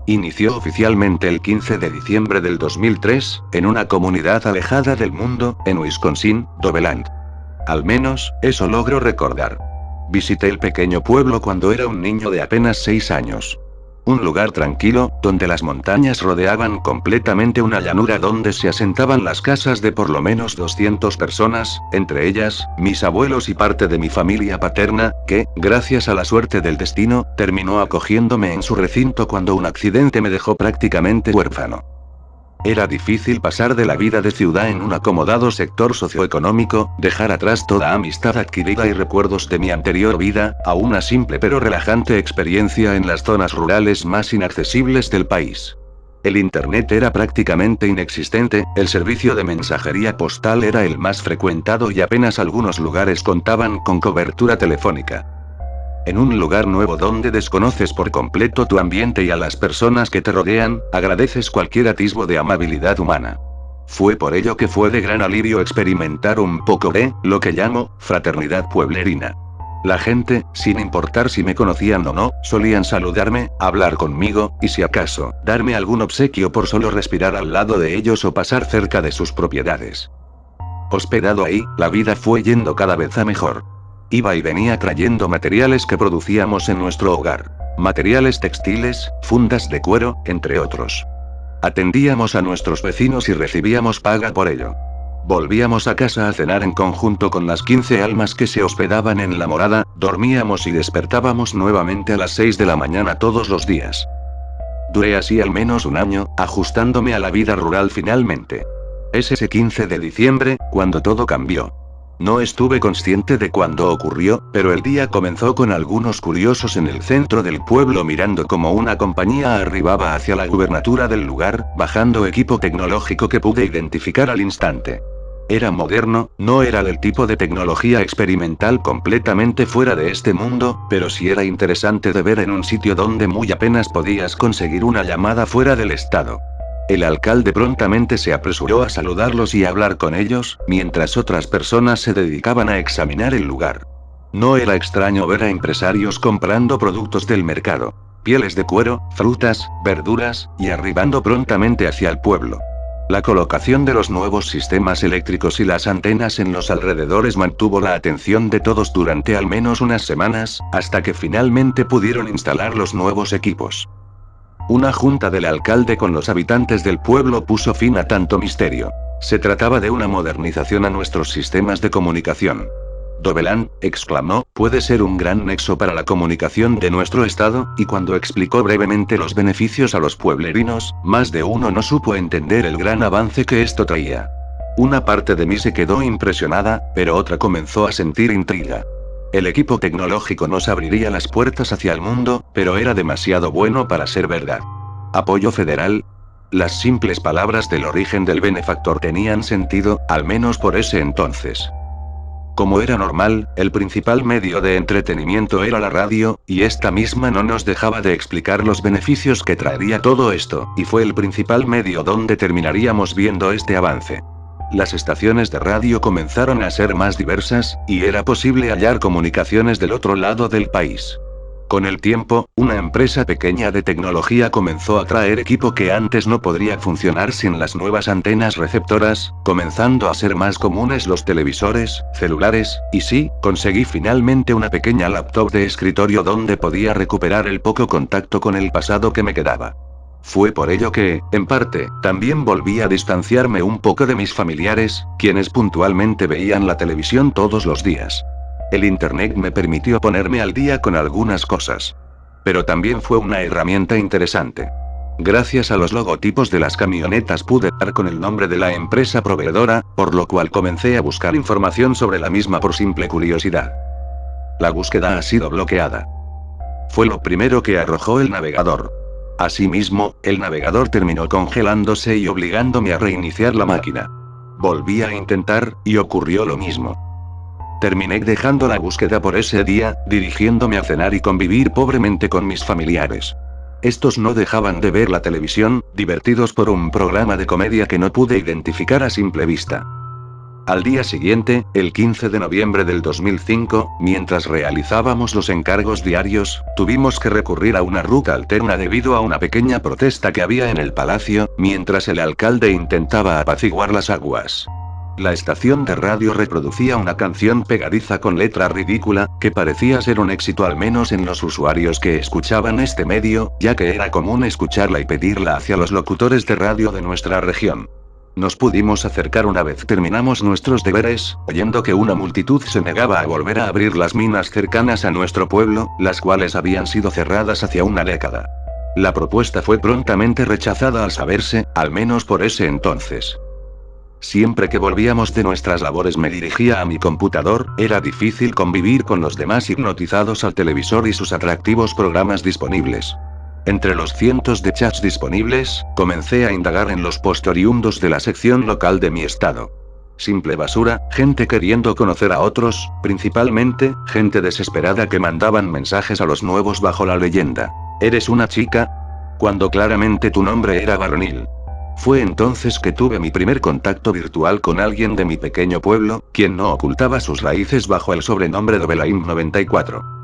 Inició oficialmente el 15 de diciembre del 2003, en una comunidad alejada del mundo, en Wisconsin, Doveland. Al menos, eso logro recordar. Visité el pequeño pueblo cuando era un niño de apenas 6 años. Un lugar tranquilo, donde las montañas rodeaban completamente una llanura donde se asentaban las casas de por lo menos 200 personas, entre ellas, mis abuelos y parte de mi familia paterna, que, gracias a la suerte del destino, terminó acogiéndome en su recinto cuando un accidente me dejó prácticamente huérfano. Era difícil pasar de la vida de ciudad en un acomodado sector socioeconómico, dejar atrás toda amistad adquirida y recuerdos de mi anterior vida, a una simple pero relajante experiencia en las zonas rurales más inaccesibles del país. El internet era prácticamente inexistente, el servicio de mensajería postal era el más frecuentado y apenas algunos lugares contaban con cobertura telefónica. En un lugar nuevo donde desconoces por completo tu ambiente y a las personas que te rodean, agradeces cualquier atisbo de amabilidad humana. Fue por ello que fue de gran alivio experimentar un poco de, lo que llamo, fraternidad pueblerina. La gente, sin importar si me conocían o no, solían saludarme, hablar conmigo, y si acaso, darme algún obsequio por solo respirar al lado de ellos o pasar cerca de sus propiedades. Hospedado ahí, la vida fue yendo cada vez a mejor. Iba y venía trayendo materiales que producíamos en nuestro hogar. Materiales textiles, fundas de cuero, entre otros. Atendíamos a nuestros vecinos y recibíamos paga por ello. Volvíamos a casa a cenar en conjunto con las 15 almas que se hospedaban en la morada, dormíamos y despertábamos nuevamente a las 6 de la mañana todos los días. Duré así al menos un año, ajustándome a la vida rural finalmente. Es ese 15 de diciembre, cuando todo cambió. No estuve consciente de cuándo ocurrió, pero el día comenzó con algunos curiosos en el centro del pueblo mirando cómo una compañía arribaba hacia la gubernatura del lugar, bajando equipo tecnológico que pude identificar al instante. Era moderno, no era del tipo de tecnología experimental completamente fuera de este mundo, pero sí era interesante de ver en un sitio donde muy apenas podías conseguir una llamada fuera del estado. El alcalde prontamente se apresuró a saludarlos y a hablar con ellos, mientras otras personas se dedicaban a examinar el lugar. No era extraño ver a empresarios comprando productos del mercado, pieles de cuero, frutas, verduras, y arribando prontamente hacia el pueblo. La colocación de los nuevos sistemas eléctricos y las antenas en los alrededores mantuvo la atención de todos durante al menos unas semanas, hasta que finalmente pudieron instalar los nuevos equipos. Una junta del alcalde con los habitantes del pueblo puso fin a tanto misterio. Se trataba de una modernización a nuestros sistemas de comunicación. Doveland, exclamó, puede ser un gran nexo para la comunicación de nuestro estado, y cuando explicó brevemente los beneficios a los pueblerinos, más de uno no supo entender el gran avance que esto traía. Una parte de mí se quedó impresionada, pero otra comenzó a sentir intriga. El equipo tecnológico nos abriría las puertas hacia el mundo, pero era demasiado bueno para ser verdad. ¿Apoyo federal? Las simples palabras del origen del benefactor tenían sentido, al menos por ese entonces. Como era normal, el principal medio de entretenimiento era la radio, y esta misma no nos dejaba de explicar los beneficios que traería todo esto, y fue el principal medio donde terminaríamos viendo este avance. Las estaciones de radio comenzaron a ser más diversas, y era posible hallar comunicaciones del otro lado del país. Con el tiempo, una empresa pequeña de tecnología comenzó a traer equipo que antes no podría funcionar sin las nuevas antenas receptoras, comenzando a ser más comunes los televisores, celulares, y sí, conseguí finalmente una pequeña laptop de escritorio donde podía recuperar el poco contacto con el pasado que me quedaba. Fue por ello que, en parte, también volví a distanciarme un poco de mis familiares, quienes puntualmente veían la televisión todos los días. El internet me permitió ponerme al día con algunas cosas. Pero también fue una herramienta interesante. Gracias a los logotipos de las camionetas pude dar con el nombre de la empresa proveedora, por lo cual comencé a buscar información sobre la misma por simple curiosidad. La búsqueda ha sido bloqueada. Fue lo primero que arrojó el navegador. Asimismo, el navegador terminó congelándose y obligándome a reiniciar la máquina. Volví a intentar, y ocurrió lo mismo. Terminé dejando la búsqueda por ese día, dirigiéndome a cenar y convivir pobremente con mis familiares. Estos no dejaban de ver la televisión, divertidos por un programa de comedia que no pude identificar a simple vista. Al día siguiente, el 15 de noviembre del 2005, mientras realizábamos los encargos diarios, tuvimos que recurrir a una ruta alterna debido a una pequeña protesta que había en el palacio, mientras el alcalde intentaba apaciguar las aguas. La estación de radio reproducía una canción pegadiza con letra ridícula, que parecía ser un éxito al menos en los usuarios que escuchaban este medio, ya que era común escucharla y pedirla hacia los locutores de radio de nuestra región. Nos pudimos acercar una vez terminamos nuestros deberes, oyendo que una multitud se negaba a volver a abrir las minas cercanas a nuestro pueblo, las cuales habían sido cerradas hacia una década. La propuesta fue prontamente rechazada al saberse, al menos por ese entonces. Siempre que volvíamos de nuestras labores me dirigía a mi computador, era difícil convivir con los demás hipnotizados al televisor y sus atractivos programas disponibles. Entre los cientos de chats disponibles, comencé a indagar en los post oriundos de la sección local de mi estado. Simple basura, gente queriendo conocer a otros, principalmente, gente desesperada que mandaban mensajes a los nuevos bajo la leyenda: ¿eres una chica? Cuando claramente tu nombre era varonil. Fue entonces que tuve mi primer contacto virtual con alguien de mi pequeño pueblo, quien no ocultaba sus raíces bajo el sobrenombre de Belaim94.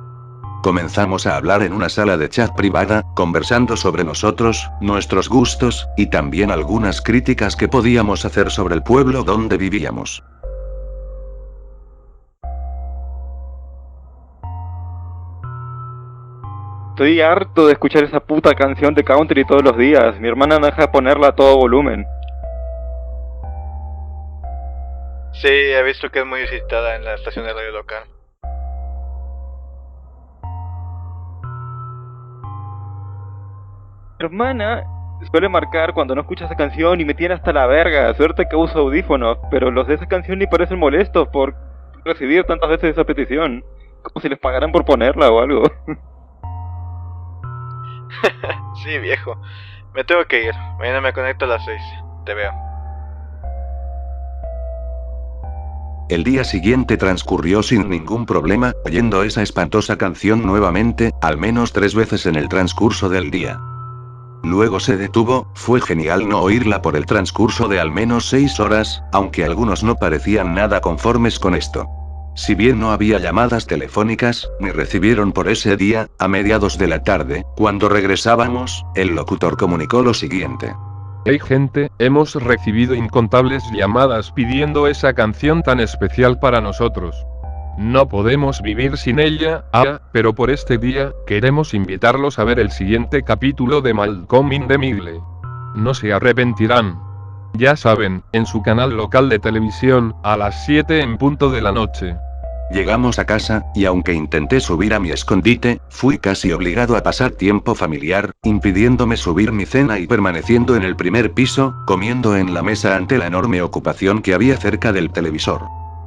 Comenzamos a hablar en una sala de chat privada, conversando sobre nosotros, nuestros gustos, y también algunas críticas que podíamos hacer sobre el pueblo donde vivíamos. Estoy harto de escuchar esa puta canción de country todos los días. Mi hermana no deja de ponerla a todo volumen. Sí, he visto que es muy visitada en la estación de radio local. Mi hermana suele marcar cuando no escucha esa canción y me tiene hasta la verga. Suerte que uso audífonos, pero los de esa canción ni parecen molestos por recibir tantas veces esa petición. Como si les pagaran por ponerla o algo. Sí, viejo. Me tengo que ir. Mañana me conecto a las 6. Te veo. El día siguiente transcurrió sin ningún problema, oyendo esa espantosa canción nuevamente, al menos 3 veces en el transcurso del día. Luego se detuvo, fue genial no oírla por el transcurso de al menos 6 horas, aunque algunos no parecían nada conformes con esto. Si bien no había llamadas telefónicas, ni recibieron por ese día, a mediados de la tarde, cuando regresábamos, el locutor comunicó lo siguiente. Hey gente, hemos recibido incontables llamadas pidiendo esa canción tan especial para nosotros. No podemos vivir sin ella, pero por este día, queremos invitarlos a ver el siguiente capítulo de Malcolm in the Middle. No se arrepentirán. Ya saben, en su canal local de televisión, a las 7 en punto de la noche. Llegamos a casa, y aunque intenté subir a mi escondite, fui casi obligado a pasar tiempo familiar, impidiéndome subir mi cena y permaneciendo en el primer piso, comiendo en la mesa ante la enorme ocupación que había cerca del televisor.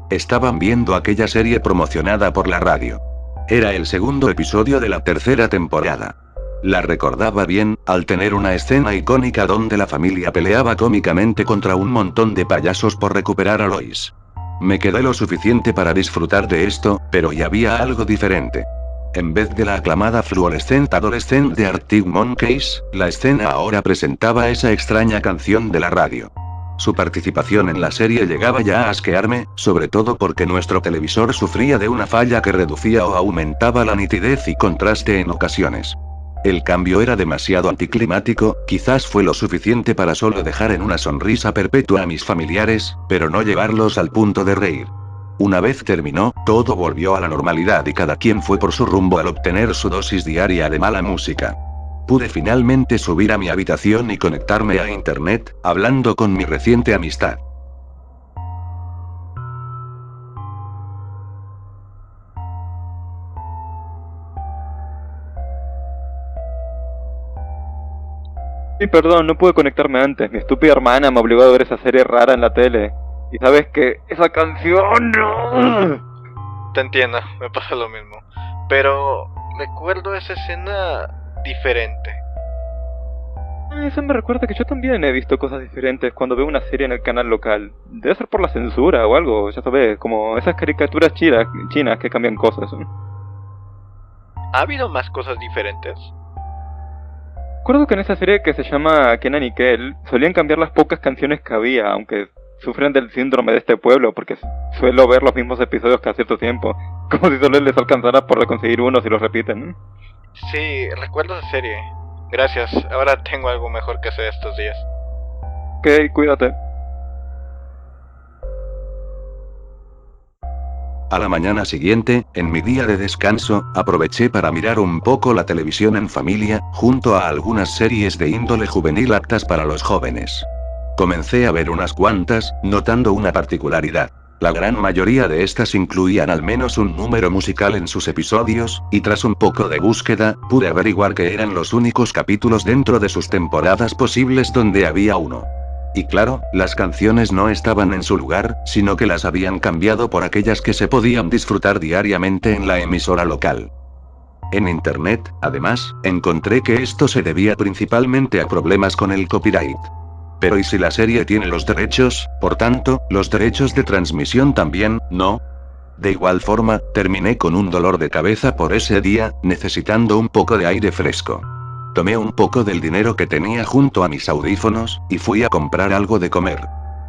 Estaban viendo aquella serie promocionada por la radio. Era el segundo episodio de la tercera temporada. La recordaba bien, al tener una escena icónica donde la familia peleaba cómicamente contra un montón de payasos por recuperar a Lois. Me quedé lo suficiente para disfrutar de esto, pero ya había algo diferente. En vez de la aclamada fluorescente adolescente de Arctic Monkeys, la escena ahora presentaba esa extraña canción de la radio. Su participación en la serie llegaba ya a asquearme, sobre todo porque nuestro televisor sufría de una falla que reducía o aumentaba la nitidez y contraste en ocasiones. El cambio era demasiado anticlimático, quizás fue lo suficiente para solo dejar en una sonrisa perpetua a mis familiares, pero no llevarlos al punto de reír. Una vez terminó, todo volvió a la normalidad y cada quien fue por su rumbo al obtener su dosis diaria de mala música. Pude finalmente subir a mi habitación y conectarme a internet, hablando con mi reciente amistad. Sí, perdón, no pude conectarme antes. Mi estúpida hermana me obligó a ver esa serie rara en la tele. Y sabes que esa canción... ¡No! Te entiendo, me pasa lo mismo. Pero recuerdo esa escena diferente. Eso me recuerda que yo también he visto cosas diferentes cuando veo una serie en el canal local. Debe ser por la censura o algo, ya sabes, como esas caricaturas chinas que cambian cosas. ¿Ha habido más cosas diferentes? Recuerdo que en esa serie que se llama Kenan y Kel solían cambiar las pocas canciones que había, aunque sufren del síndrome de este pueblo porque suelo ver los mismos episodios cada cierto tiempo, como si solo les alcanzara por conseguir uno si los repiten. Sí, recuerdo esa serie. Gracias, ahora tengo algo mejor que hacer estos días. Ok, cuídate. A la mañana siguiente, en mi día de descanso, aproveché para mirar un poco la televisión en familia, junto a algunas series de índole juvenil aptas para los jóvenes. Comencé a ver unas cuantas, notando una particularidad. La gran mayoría de estas incluían al menos un número musical en sus episodios, y tras un poco de búsqueda, pude averiguar que eran los únicos capítulos dentro de sus temporadas posibles donde había uno. Y claro, las canciones no estaban en su lugar, sino que las habían cambiado por aquellas que se podían disfrutar diariamente en la emisora local. En internet, además, encontré que esto se debía principalmente a problemas con el copyright. Pero ¿y si la serie tiene los derechos, por tanto, los derechos de transmisión también, no? De igual forma, terminé con un dolor de cabeza por ese día, necesitando un poco de aire fresco. Tomé un poco del dinero que tenía junto a mis audífonos, y fui a comprar algo de comer.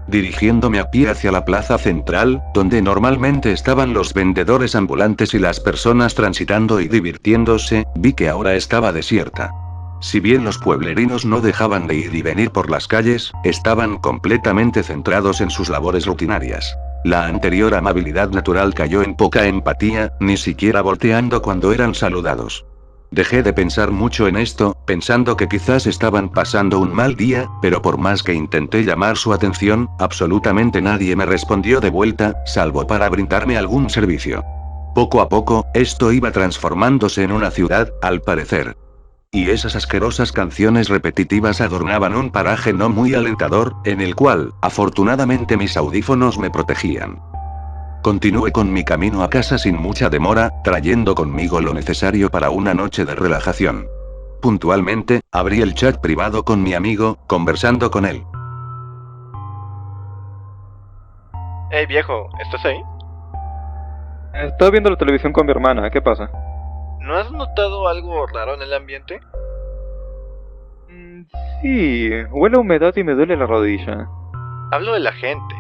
Dirigiéndome a pie hacia la plaza central, donde normalmente estaban los vendedores ambulantes y las personas transitando y divirtiéndose, vi que ahora estaba desierta. Si bien los pueblerinos no dejaban de ir y venir por las calles, estaban completamente centrados en sus labores rutinarias. La anterior amabilidad natural cayó en poca empatía, ni siquiera volteando cuando eran saludados. Dejé de pensar mucho en esto, pensando que quizás estaban pasando un mal día, pero por más que intenté llamar su atención, absolutamente nadie me respondió de vuelta, salvo para brindarme algún servicio. Poco a poco, esto iba transformándose en una ciudad, al parecer. Y esas asquerosas canciones repetitivas adornaban un paraje no muy alentador, en el cual, afortunadamente mis audífonos me protegían. Continué con mi camino a casa sin mucha demora, trayendo conmigo lo necesario para una noche de relajación. Puntualmente, abrí el chat privado con mi amigo, conversando con él. Hey viejo, ¿estás ahí? Estaba viendo la televisión con mi hermana, ¿qué pasa? ¿No has notado algo raro en el ambiente? Sí, huele a humedad y me duele la rodilla. Hablo de la gente.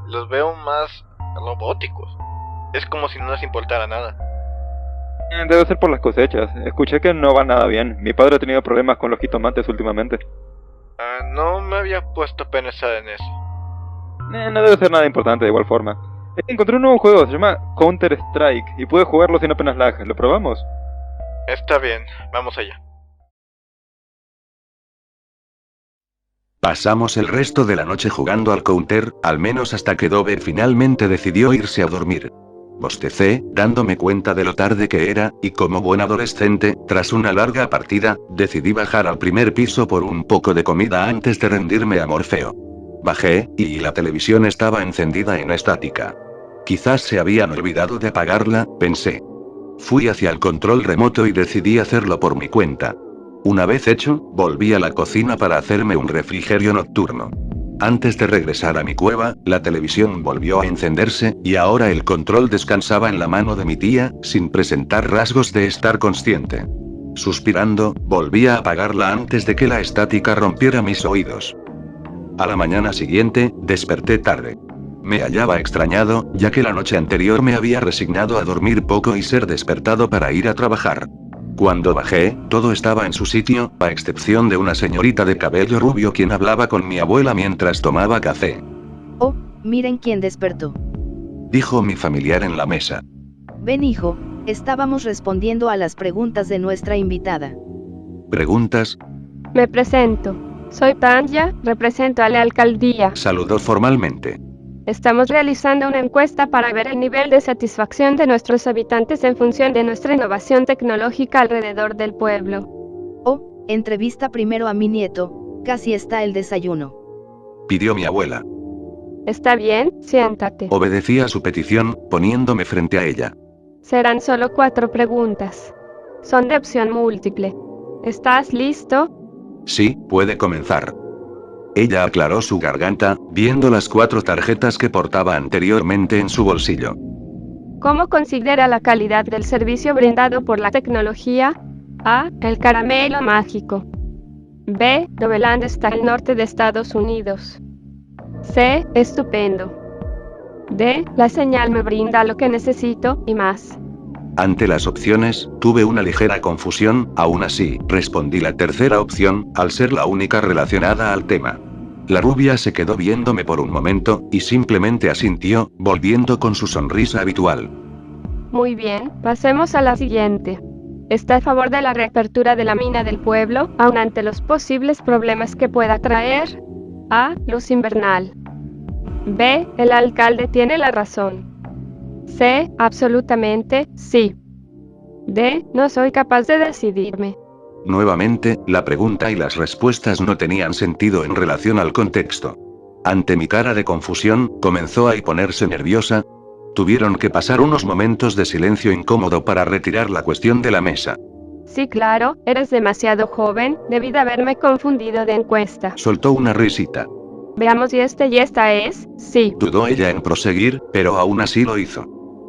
Los veo más robóticos. Es como si no les importara nada. Debe ser por las cosechas. Escuché que no va nada bien. Mi padre ha tenido problemas con los jitomates últimamente. No me había puesto a pensar en eso. No debe ser nada importante de igual forma. Encontré un nuevo juego, se llama Counter Strike, y pude jugarlo sin apenas lag. ¿Lo probamos? Está bien, vamos allá. Pasamos el resto de la noche jugando al Counter, al menos hasta que Dove finalmente decidió irse a dormir. Bostecé, dándome cuenta de lo tarde que era, y como buen adolescente, tras una larga partida, decidí bajar al primer piso por un poco de comida antes de rendirme a Morfeo. Bajé, y la televisión estaba encendida en estática. Quizás se habían olvidado de apagarla, pensé. Fui hacia el control remoto y decidí hacerlo por mi cuenta. Una vez hecho, volví a la cocina para hacerme un refrigerio nocturno. Antes de regresar a mi cueva, la televisión volvió a encenderse, y ahora el control descansaba en la mano de mi tía, sin presentar rasgos de estar consciente. Suspirando, volví a apagarla antes de que la estática rompiera mis oídos. A la mañana siguiente, desperté tarde. Me hallaba extrañado, ya que la noche anterior me había resignado a dormir poco y ser despertado para ir a trabajar. Cuando bajé, todo estaba en su sitio, a excepción de una señorita de cabello rubio quien hablaba con mi abuela mientras tomaba café. Oh, miren quién despertó. Dijo mi familiar en la mesa. Ven hijo, estábamos respondiendo a las preguntas de nuestra invitada. ¿Preguntas? Me presento. Soy Tanya, represento a la alcaldía. Saludó formalmente. Estamos realizando una encuesta para ver el nivel de satisfacción de nuestros habitantes en función de nuestra innovación tecnológica alrededor del pueblo. Oh, entrevista primero a mi nieto, casi está el desayuno. Pidió mi abuela. Está bien, siéntate. Obedecí a su petición, poniéndome frente a ella. Serán solo 4 preguntas. Son de opción múltiple. ¿Estás listo? Sí, puede comenzar. Ella aclaró su garganta, viendo las 4 tarjetas que portaba anteriormente en su bolsillo. ¿Cómo considera la calidad del servicio brindado por la tecnología? A. El caramelo mágico. B. Doveland está al norte de Estados Unidos. C. Estupendo. D. La señal me brinda lo que necesito, y más. Ante las opciones, tuve una ligera confusión, aún así, respondí la tercera opción, al ser la única relacionada al tema. La rubia se quedó viéndome por un momento, y simplemente asintió, volviendo con su sonrisa habitual. Muy bien, pasemos a la siguiente. ¿Está a favor de la reapertura de la mina del pueblo, aun ante los posibles problemas que pueda traer? A. Luz invernal. B. El alcalde tiene la razón. C. Absolutamente, sí. D. No soy capaz de decidirme. Nuevamente, la pregunta y las respuestas no tenían sentido en relación al contexto. Ante mi cara de confusión, comenzó a ponerse nerviosa. Tuvieron que pasar unos momentos de silencio incómodo para retirar la cuestión de la mesa. Sí, claro, eres demasiado joven, debí de haberme confundido de encuesta. Soltó una risita. Veamos si y esta es, sí. Dudó ella en proseguir, pero aún así lo hizo.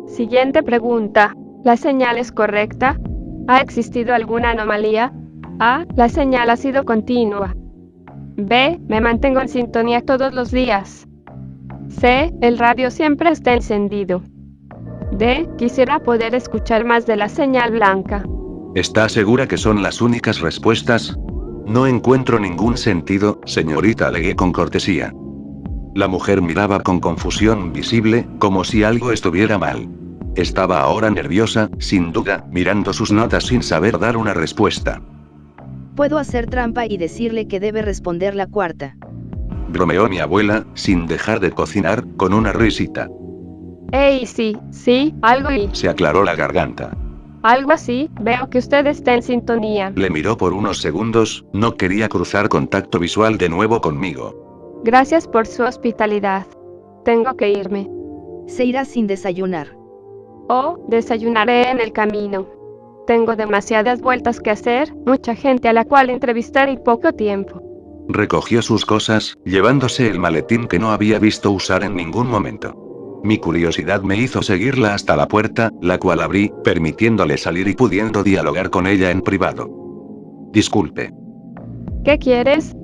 Siguiente pregunta. ¿La señal es correcta? ¿Ha existido alguna anomalía? A. La señal ha sido continua. B. Me mantengo en sintonía todos los días. C. El radio siempre está encendido. D. Quisiera poder escuchar más de la señal blanca. ¿Está segura que son las únicas respuestas? No encuentro ningún sentido, señorita, alegué con cortesía. La mujer miraba con confusión visible, como si algo estuviera mal. Estaba ahora nerviosa, sin duda, mirando sus notas sin saber dar una respuesta. Puedo hacer trampa y decirle que debe responder la cuarta. Bromeó mi abuela, sin dejar de cocinar, con una risita. Ey, sí, algo y... Se aclaró la garganta. Algo así, veo que usted está en sintonía. Le miró por unos segundos, no quería cruzar contacto visual de nuevo conmigo. Gracias por su hospitalidad. Tengo que irme. Se irá sin desayunar. Oh, desayunaré en el camino. Tengo demasiadas vueltas que hacer, mucha gente a la cual entrevistar y poco tiempo. Recogió sus cosas, llevándose el maletín que no había visto usar en ningún momento. Mi curiosidad me hizo seguirla hasta la puerta, la cual abrí, permitiéndole salir y pudiendo dialogar con ella en privado. Disculpe. ¿Qué quieres?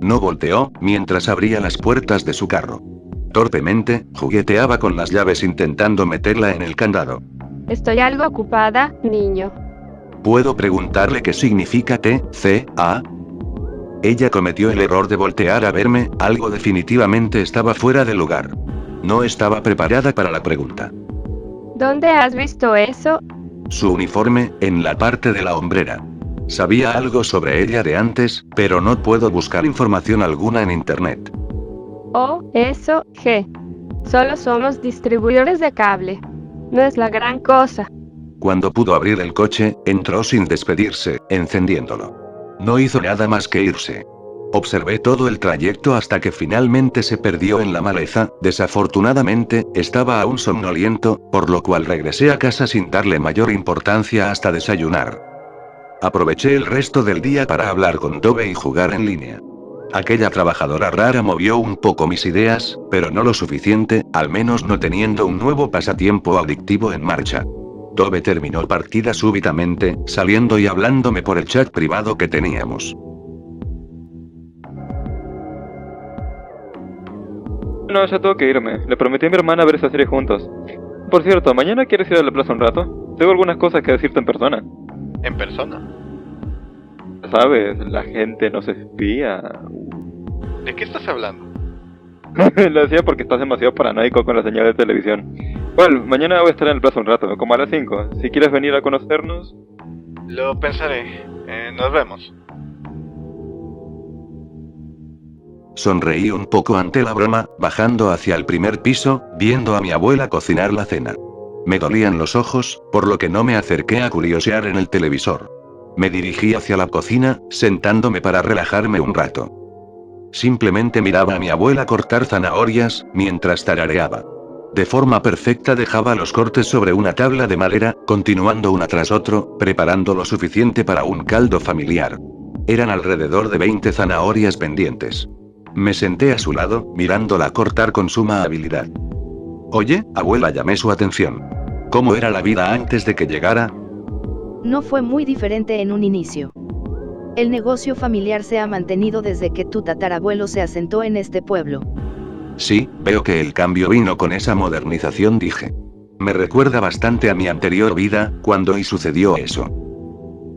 No volteó, mientras abría las puertas de su carro. Torpemente, jugueteaba con las llaves intentando meterla en el candado. Estoy algo ocupada, niño. ¿Puedo preguntarle qué significa TCA? Ella cometió el error de voltear a verme, algo definitivamente estaba fuera de lugar. No estaba preparada para la pregunta. ¿Dónde has visto eso? Su uniforme, en la parte de la hombrera. Sabía algo sobre ella de antes, pero no puedo buscar información alguna en internet. Oh, eso, Solo somos distribuidores de cable. No es la gran cosa. Cuando pudo abrir el coche, entró sin despedirse, encendiéndolo. No hizo nada más que irse. Observé todo el trayecto hasta que finalmente se perdió en la maleza. Desafortunadamente, estaba aún somnoliento, por lo cual regresé a casa sin darle mayor importancia hasta desayunar. Aproveché el resto del día para hablar con Tobe y jugar en línea. Aquella trabajadora rara movió un poco mis ideas, pero no lo suficiente, al menos no teniendo un nuevo pasatiempo adictivo en marcha. Tobe terminó partida súbitamente, saliendo y hablándome por el chat privado que teníamos. No, ya tengo que irme. Le prometí a mi hermana ver esa serie juntos. Por cierto, ¿mañana quieres ir a la plaza un rato? Tengo algunas cosas que decirte en persona. ¿En persona? ¿Sabes? La gente nos espía. ¿De qué estás hablando? Lo decía porque estás demasiado paranoico con la señal de televisión. Bueno, mañana voy a estar en el plaza un rato, como a las 5. Si quieres venir a conocernos... Lo pensaré. Nos vemos. Sonreí un poco ante la broma, bajando hacia el primer piso, viendo a mi abuela cocinar la cena. Me dolían los ojos, por lo que no me acerqué a curiosear en el televisor. Me dirigí hacia la cocina, sentándome para relajarme un rato. Simplemente miraba a mi abuela cortar zanahorias, mientras tarareaba. De forma perfecta dejaba los cortes sobre una tabla de madera, continuando una tras otro, preparando lo suficiente para un caldo familiar. Eran alrededor de 20 zanahorias pendientes. Me senté a su lado, mirándola cortar con suma habilidad. Oye, abuela, llamé su atención. ¿Cómo era la vida antes de que llegara? No fue muy diferente en un inicio. El negocio familiar se ha mantenido desde que tu tatarabuelo se asentó en este pueblo. Sí, veo que el cambio vino con esa modernización, dije. Me recuerda bastante a mi anterior vida, cuando y sucedió eso.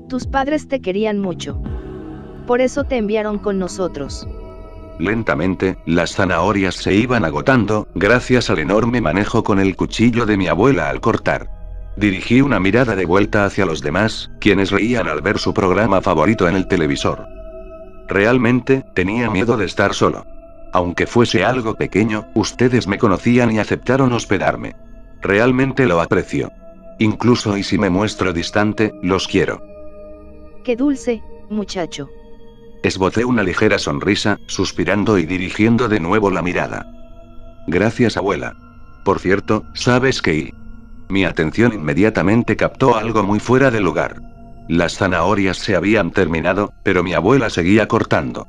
Tus padres te querían mucho. Por eso te enviaron con nosotros. Lentamente, las zanahorias se iban agotando, gracias al enorme manejo con el cuchillo de mi abuela al cortar. Dirigí una mirada de vuelta hacia los demás, quienes reían al ver su programa favorito en el televisor. Realmente, tenía miedo de estar solo. Aunque fuese algo pequeño, ustedes me conocían y aceptaron hospedarme. Realmente lo aprecio. Incluso y si me muestro distante, los quiero. Qué dulce, muchacho. Esbocé una ligera sonrisa, suspirando y dirigiendo de nuevo la mirada. Gracias, abuela. Por cierto, ¿sabes qué? Mi atención inmediatamente captó algo muy fuera de lugar. Las zanahorias se habían terminado, pero mi abuela seguía cortando.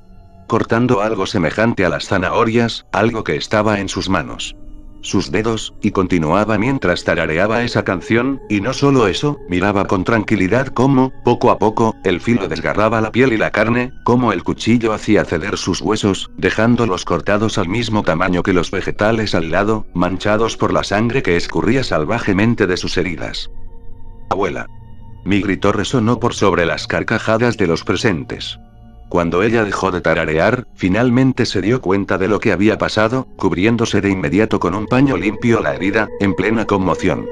Cortando algo semejante a las zanahorias, algo que estaba en sus manos. Sus dedos, y continuaba mientras tarareaba esa canción, y no solo eso, miraba con tranquilidad cómo, poco a poco, el filo desgarraba la piel y la carne, cómo el cuchillo hacía ceder sus huesos, dejándolos cortados al mismo tamaño que los vegetales al lado, manchados por la sangre que escurría salvajemente de sus heridas. Abuela. Mi grito resonó por sobre las carcajadas de los presentes. Cuando ella dejó de tararear, finalmente se dio cuenta de lo que había pasado, cubriéndose de inmediato con un paño limpio la herida, en plena conmoción.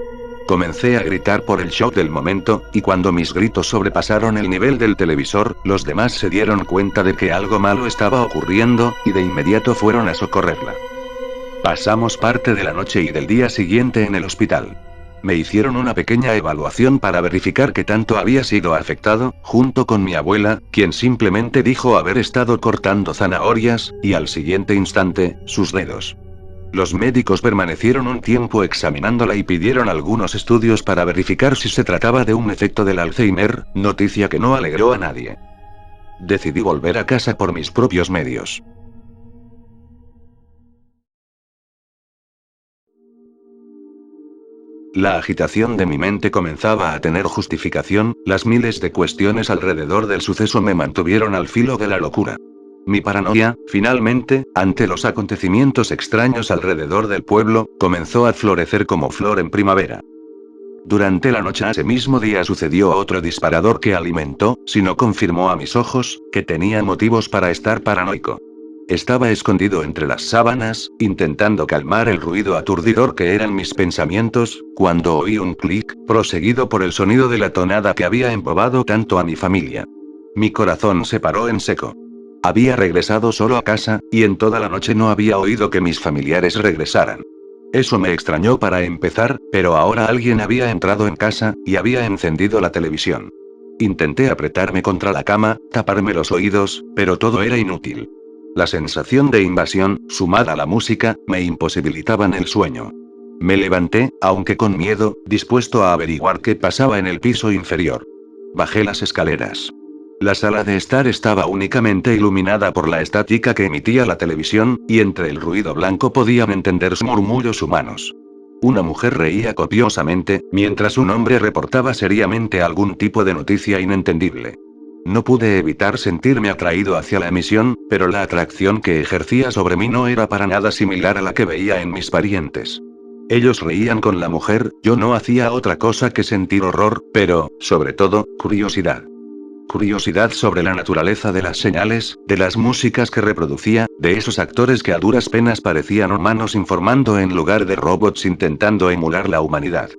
Comencé a gritar por el shock del momento, y cuando mis gritos sobrepasaron el nivel del televisor, los demás se dieron cuenta de que algo malo estaba ocurriendo, y de inmediato fueron a socorrerla. Pasamos parte de la noche y del día siguiente en el hospital. Me hicieron una pequeña evaluación para verificar qué tanto había sido afectado, junto con mi abuela, quien simplemente dijo haber estado cortando zanahorias, y al siguiente instante, sus dedos. Los médicos permanecieron un tiempo examinándola y pidieron algunos estudios para verificar si se trataba de un efecto del Alzheimer, noticia que no alegró a nadie. Decidí volver a casa por mis propios medios. La agitación de mi mente comenzaba a tener justificación, las miles de cuestiones alrededor del suceso me mantuvieron al filo de la locura. Mi paranoia, finalmente, ante los acontecimientos extraños alrededor del pueblo, comenzó a florecer como flor en primavera. Durante la noche ese mismo día sucedió otro disparador que alimentó, si no confirmó a mis ojos, que tenía motivos para estar paranoico. Estaba escondido entre las sábanas, intentando calmar el ruido aturdidor que eran mis pensamientos, cuando oí un clic, proseguido por el sonido de la tonada que había embobado tanto a mi familia. Mi corazón se paró en seco. Había regresado solo a casa, y en toda la noche no había oído que mis familiares regresaran. Eso me extrañó para empezar, pero ahora alguien había entrado en casa, y había encendido la televisión. Intenté apretarme contra la cama, taparme los oídos, pero todo era inútil. La sensación de invasión, sumada a la música, me imposibilitaban el sueño. Me levanté, aunque con miedo, dispuesto a averiguar qué pasaba en el piso inferior. Bajé las escaleras. La sala de estar estaba únicamente iluminada por la estática que emitía la televisión, y entre el ruido blanco podían entenderse murmullos humanos. Una mujer reía copiosamente, mientras un hombre reportaba seriamente algún tipo de noticia inentendible. No pude evitar sentirme atraído hacia la emisión, pero la atracción que ejercía sobre mí no era para nada similar a la que veía en mis parientes. Ellos reían con la mujer, yo no hacía otra cosa que sentir horror, pero, sobre todo, curiosidad. Curiosidad sobre la naturaleza de las señales, de las músicas que reproducía, de esos actores que a duras penas parecían humanos informando en lugar de robots intentando emular la humanidad.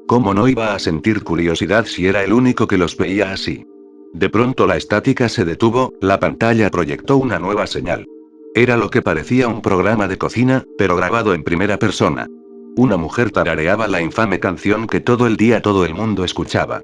¿Cómo no iba a sentir curiosidad si era el único que los veía así? De pronto la estática se detuvo, la pantalla proyectó una nueva señal. Era lo que parecía un programa de cocina, pero grabado en primera persona. Una mujer tarareaba la infame canción que todo el día todo el mundo escuchaba.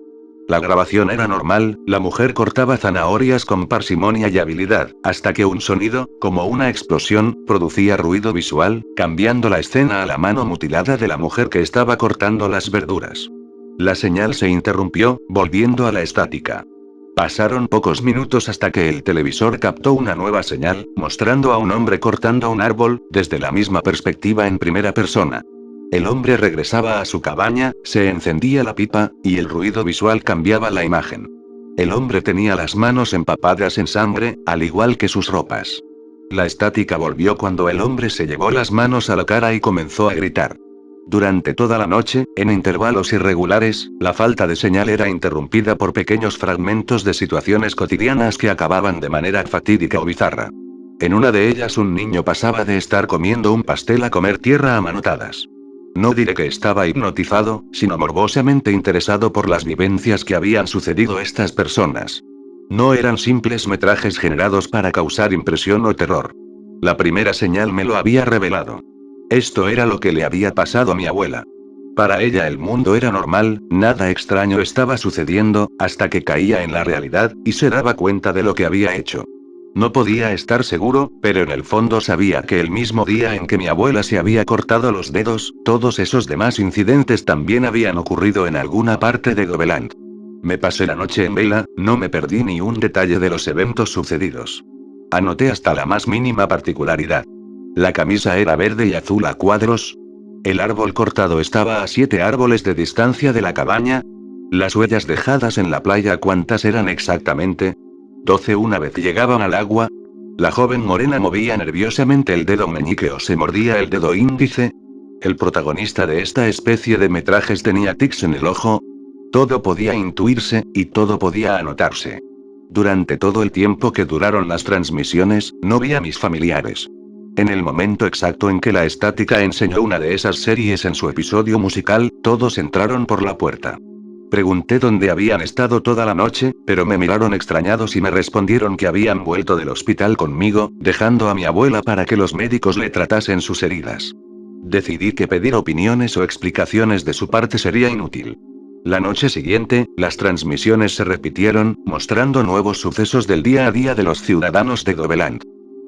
La grabación era normal, la mujer cortaba zanahorias con parsimonia y habilidad, hasta que un sonido, como una explosión, producía ruido visual, cambiando la escena a la mano mutilada de la mujer que estaba cortando las verduras. La señal se interrumpió, volviendo a la estática. Pasaron pocos minutos hasta que el televisor captó una nueva señal, mostrando a un hombre cortando un árbol, desde la misma perspectiva en primera persona. El hombre regresaba a su cabaña, se encendía la pipa, y el ruido visual cambiaba la imagen. El hombre tenía las manos empapadas en sangre, al igual que sus ropas. La estática volvió cuando el hombre se llevó las manos a la cara y comenzó a gritar. Durante toda la noche, en intervalos irregulares, la falta de señal era interrumpida por pequeños fragmentos de situaciones cotidianas que acababan de manera fatídica o bizarra. En una de ellas un niño pasaba de estar comiendo un pastel a comer tierra a manotadas. No diré que estaba hipnotizado, sino morbosamente interesado por las vivencias que habían sucedido estas personas. No eran simples metrajes generados para causar impresión o terror. La primera señal me lo había revelado. Esto era lo que le había pasado a mi abuela. Para ella el mundo era normal, nada extraño estaba sucediendo, hasta que caía en la realidad, y se daba cuenta de lo que había hecho. No podía estar seguro, pero en el fondo sabía que el mismo día en que mi abuela se había cortado los dedos, todos esos demás incidentes también habían ocurrido en alguna parte de Doveland. Me pasé la noche en vela, no me perdí ni un detalle de los eventos sucedidos. Anoté hasta la más mínima particularidad. La camisa era verde y azul a cuadros. El árbol cortado estaba a 7 árboles de distancia de la cabaña. Las huellas dejadas en la playa, ¿cuántas eran exactamente? 12 una vez llegaban al agua. La joven morena movía nerviosamente el dedo meñique o se mordía el dedo índice. El protagonista de esta especie de metrajes tenía tics en el ojo. Todo podía intuirse, y todo podía anotarse. Durante todo el tiempo que duraron las transmisiones, no vi a mis familiares. En el momento exacto en que la estática enseñó una de esas series en su episodio musical, todos entraron por la puerta. Pregunté dónde habían estado toda la noche, pero me miraron extrañados y me respondieron que habían vuelto del hospital conmigo, dejando a mi abuela para que los médicos le tratasen sus heridas. Decidí que pedir opiniones o explicaciones de su parte sería inútil. La noche siguiente, las transmisiones se repitieron, mostrando nuevos sucesos del día a día de los ciudadanos de Doveland.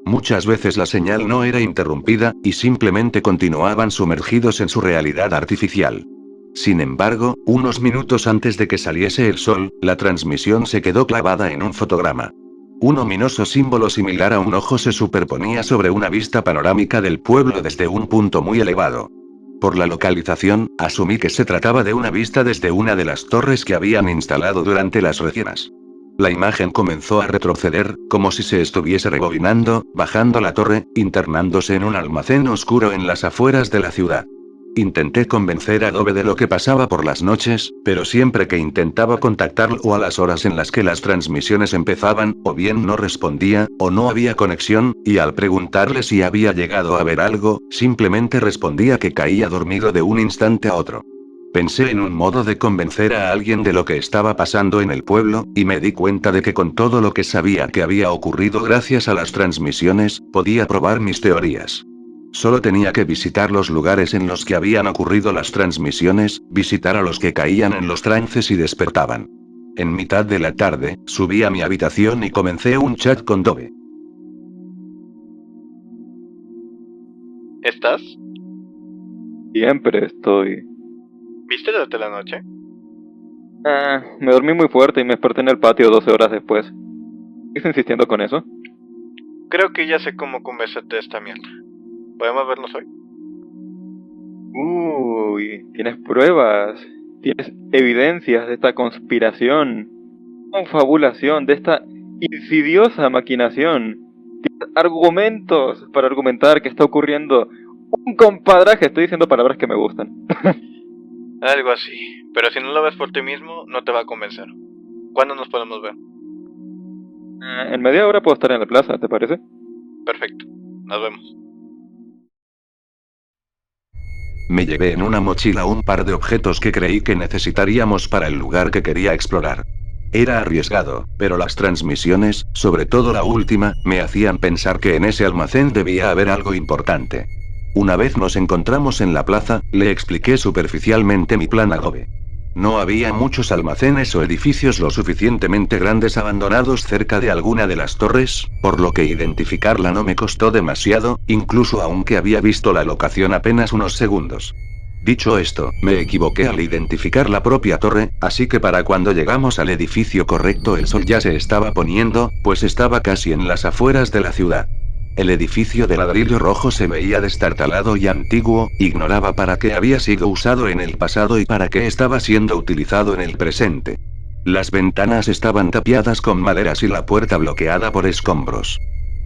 Muchas veces la señal no era interrumpida, y simplemente continuaban sumergidos en su realidad artificial. Sin embargo, unos minutos antes de que saliese el sol, la transmisión se quedó clavada en un fotograma. Un ominoso símbolo similar a un ojo se superponía sobre una vista panorámica del pueblo desde un punto muy elevado. Por la localización, asumí que se trataba de una vista desde una de las torres que habían instalado durante las recinas. La imagen comenzó a retroceder, como si se estuviese rebobinando, bajando la torre, internándose en un almacén oscuro en las afueras de la ciudad. Intenté convencer a Dove de lo que pasaba por las noches, pero siempre que intentaba contactarlo a las horas en las que las transmisiones empezaban, o bien no respondía, o no había conexión, y al preguntarle si había llegado a ver algo, simplemente respondía que caía dormido de un instante a otro. Pensé en un modo de convencer a alguien de lo que estaba pasando en el pueblo, y me di cuenta de que con todo lo que sabía que había ocurrido gracias a las transmisiones, podía probar mis teorías. Solo tenía que visitar los lugares en los que habían ocurrido las transmisiones, visitar a los que caían en los trances y despertaban. En mitad de la tarde, subí a mi habitación y comencé un chat con Dove. ¿Estás? Siempre estoy. ¿Viste durante la noche? Me dormí muy fuerte y me desperté en el patio 12 horas después. ¿Sigues insistiendo con eso? Creo que ya sé cómo convencerte de esta mierda. ¿Podemos vernos hoy? Uy, tienes pruebas, tienes evidencias de esta conspiración, confabulación, de esta insidiosa maquinación. Tienes argumentos para argumentar que está ocurriendo un compadraje. Estoy diciendo palabras que me gustan. Algo así. Pero si no lo ves por ti mismo, no te va a convencer. ¿Cuándo nos podemos ver? En media hora puedo estar en la plaza, ¿te parece? Perfecto. Nos vemos. Me llevé en una mochila un par de objetos que creí que necesitaríamos para el lugar que quería explorar. Era arriesgado, pero las transmisiones, sobre todo la última, me hacían pensar que en ese almacén debía haber algo importante. Una vez nos encontramos en la plaza, le expliqué superficialmente mi plan a Dove. No había muchos almacenes o edificios lo suficientemente grandes abandonados cerca de alguna de las torres, por lo que identificarla no me costó demasiado, incluso aunque había visto la locación apenas unos segundos. Dicho esto, me equivoqué al identificar la propia torre, así que para cuando llegamos al edificio correcto el sol ya se estaba poniendo, pues estaba casi en las afueras de la ciudad. El edificio de ladrillo rojo se veía destartalado y antiguo, ignoraba para qué había sido usado en el pasado y para qué estaba siendo utilizado en el presente. Las ventanas estaban tapiadas con maderas y la puerta bloqueada por escombros.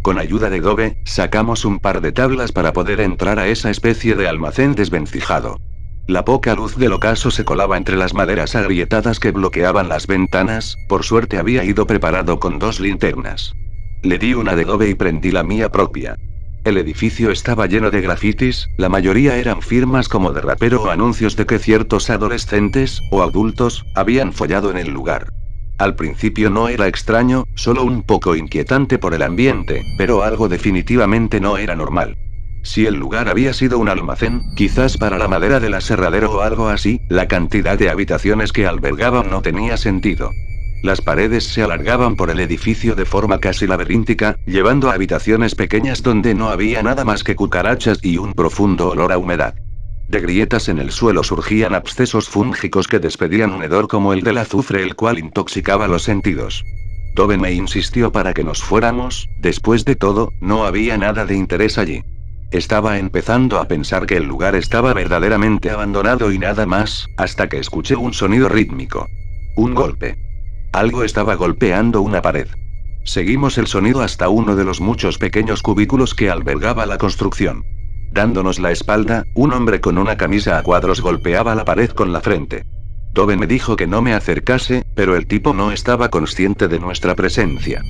Con ayuda de Dove, sacamos un par de tablas para poder entrar a esa especie de almacén desvencijado. La poca luz del ocaso se colaba entre las maderas agrietadas que bloqueaban las ventanas, por suerte había ido preparado con 2 linternas. Le di una de Dove y prendí la mía propia. El edificio estaba lleno de grafitis, la mayoría eran firmas como de rapero o anuncios de que ciertos adolescentes, o adultos, habían follado en el lugar. Al principio no era extraño, solo un poco inquietante por el ambiente, pero algo definitivamente no era normal. Si el lugar había sido un almacén, quizás para la madera del aserradero o algo así, la cantidad de habitaciones que albergaban no tenía sentido. Las paredes se alargaban por el edificio de forma casi laberíntica, llevando a habitaciones pequeñas donde no había nada más que cucarachas y un profundo olor a humedad. De grietas en el suelo surgían abscesos fúngicos que despedían un hedor como el del azufre, el cual intoxicaba los sentidos. Dove me insistió para que nos fuéramos, después de todo, no había nada de interés allí. Estaba empezando a pensar que el lugar estaba verdaderamente abandonado y nada más, hasta que escuché un sonido rítmico. Un golpe. Algo estaba golpeando una pared. Seguimos el sonido hasta uno de los muchos pequeños cubículos que albergaba la construcción. Dándonos la espalda, un hombre con una camisa a cuadros golpeaba la pared con la frente. Dove me dijo que no me acercase, pero el tipo no estaba consciente de nuestra presencia.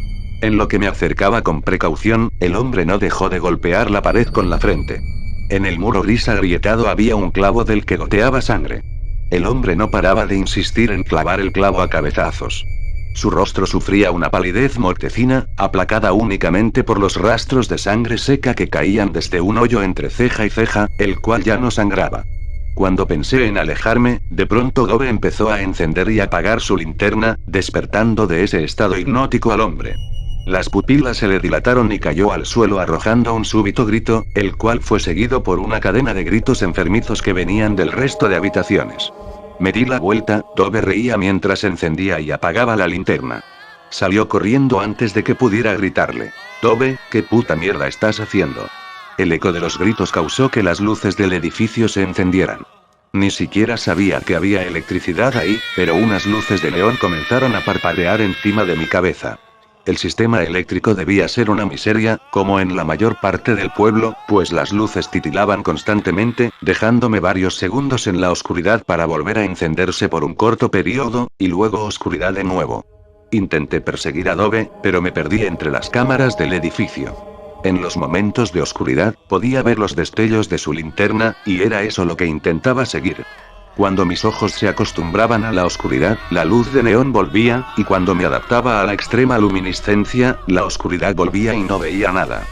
En lo que me acercaba con precaución, el hombre no dejó de golpear la pared con la frente. En el muro gris agrietado había un clavo del que goteaba sangre. El hombre no paraba de insistir en clavar el clavo a cabezazos. Su rostro sufría una palidez mortecina, aplacada únicamente por los rastros de sangre seca que caían desde un hoyo entre ceja y ceja, el cual ya no sangraba. Cuando pensé en alejarme, de pronto Dove empezó a encender y apagar su linterna, despertando de ese estado hipnótico al hombre. Las pupilas se le dilataron y cayó al suelo arrojando un súbito grito, el cual fue seguido por una cadena de gritos enfermizos que venían del resto de habitaciones. Me di la vuelta, Dove reía mientras encendía y apagaba la linterna. Salió corriendo antes de que pudiera gritarle. Dove, ¿qué puta mierda estás haciendo? El eco de los gritos causó que las luces del edificio se encendieran. Ni siquiera sabía que había electricidad ahí, pero unas luces de neón comenzaron a parpadear encima de mi cabeza. El sistema eléctrico debía ser una miseria, como en la mayor parte del pueblo, pues las luces titilaban constantemente, dejándome varios segundos en la oscuridad para volver a encenderse por un corto periodo, y luego oscuridad de nuevo. Intenté perseguir a Dove, pero me perdí entre las cámaras del edificio. En los momentos de oscuridad, podía ver los destellos de su linterna, y era eso lo que intentaba seguir. Cuando mis ojos se acostumbraban a la oscuridad, la luz de neón volvía, y cuando me adaptaba a la extrema luminiscencia, la oscuridad volvía y no veía nada.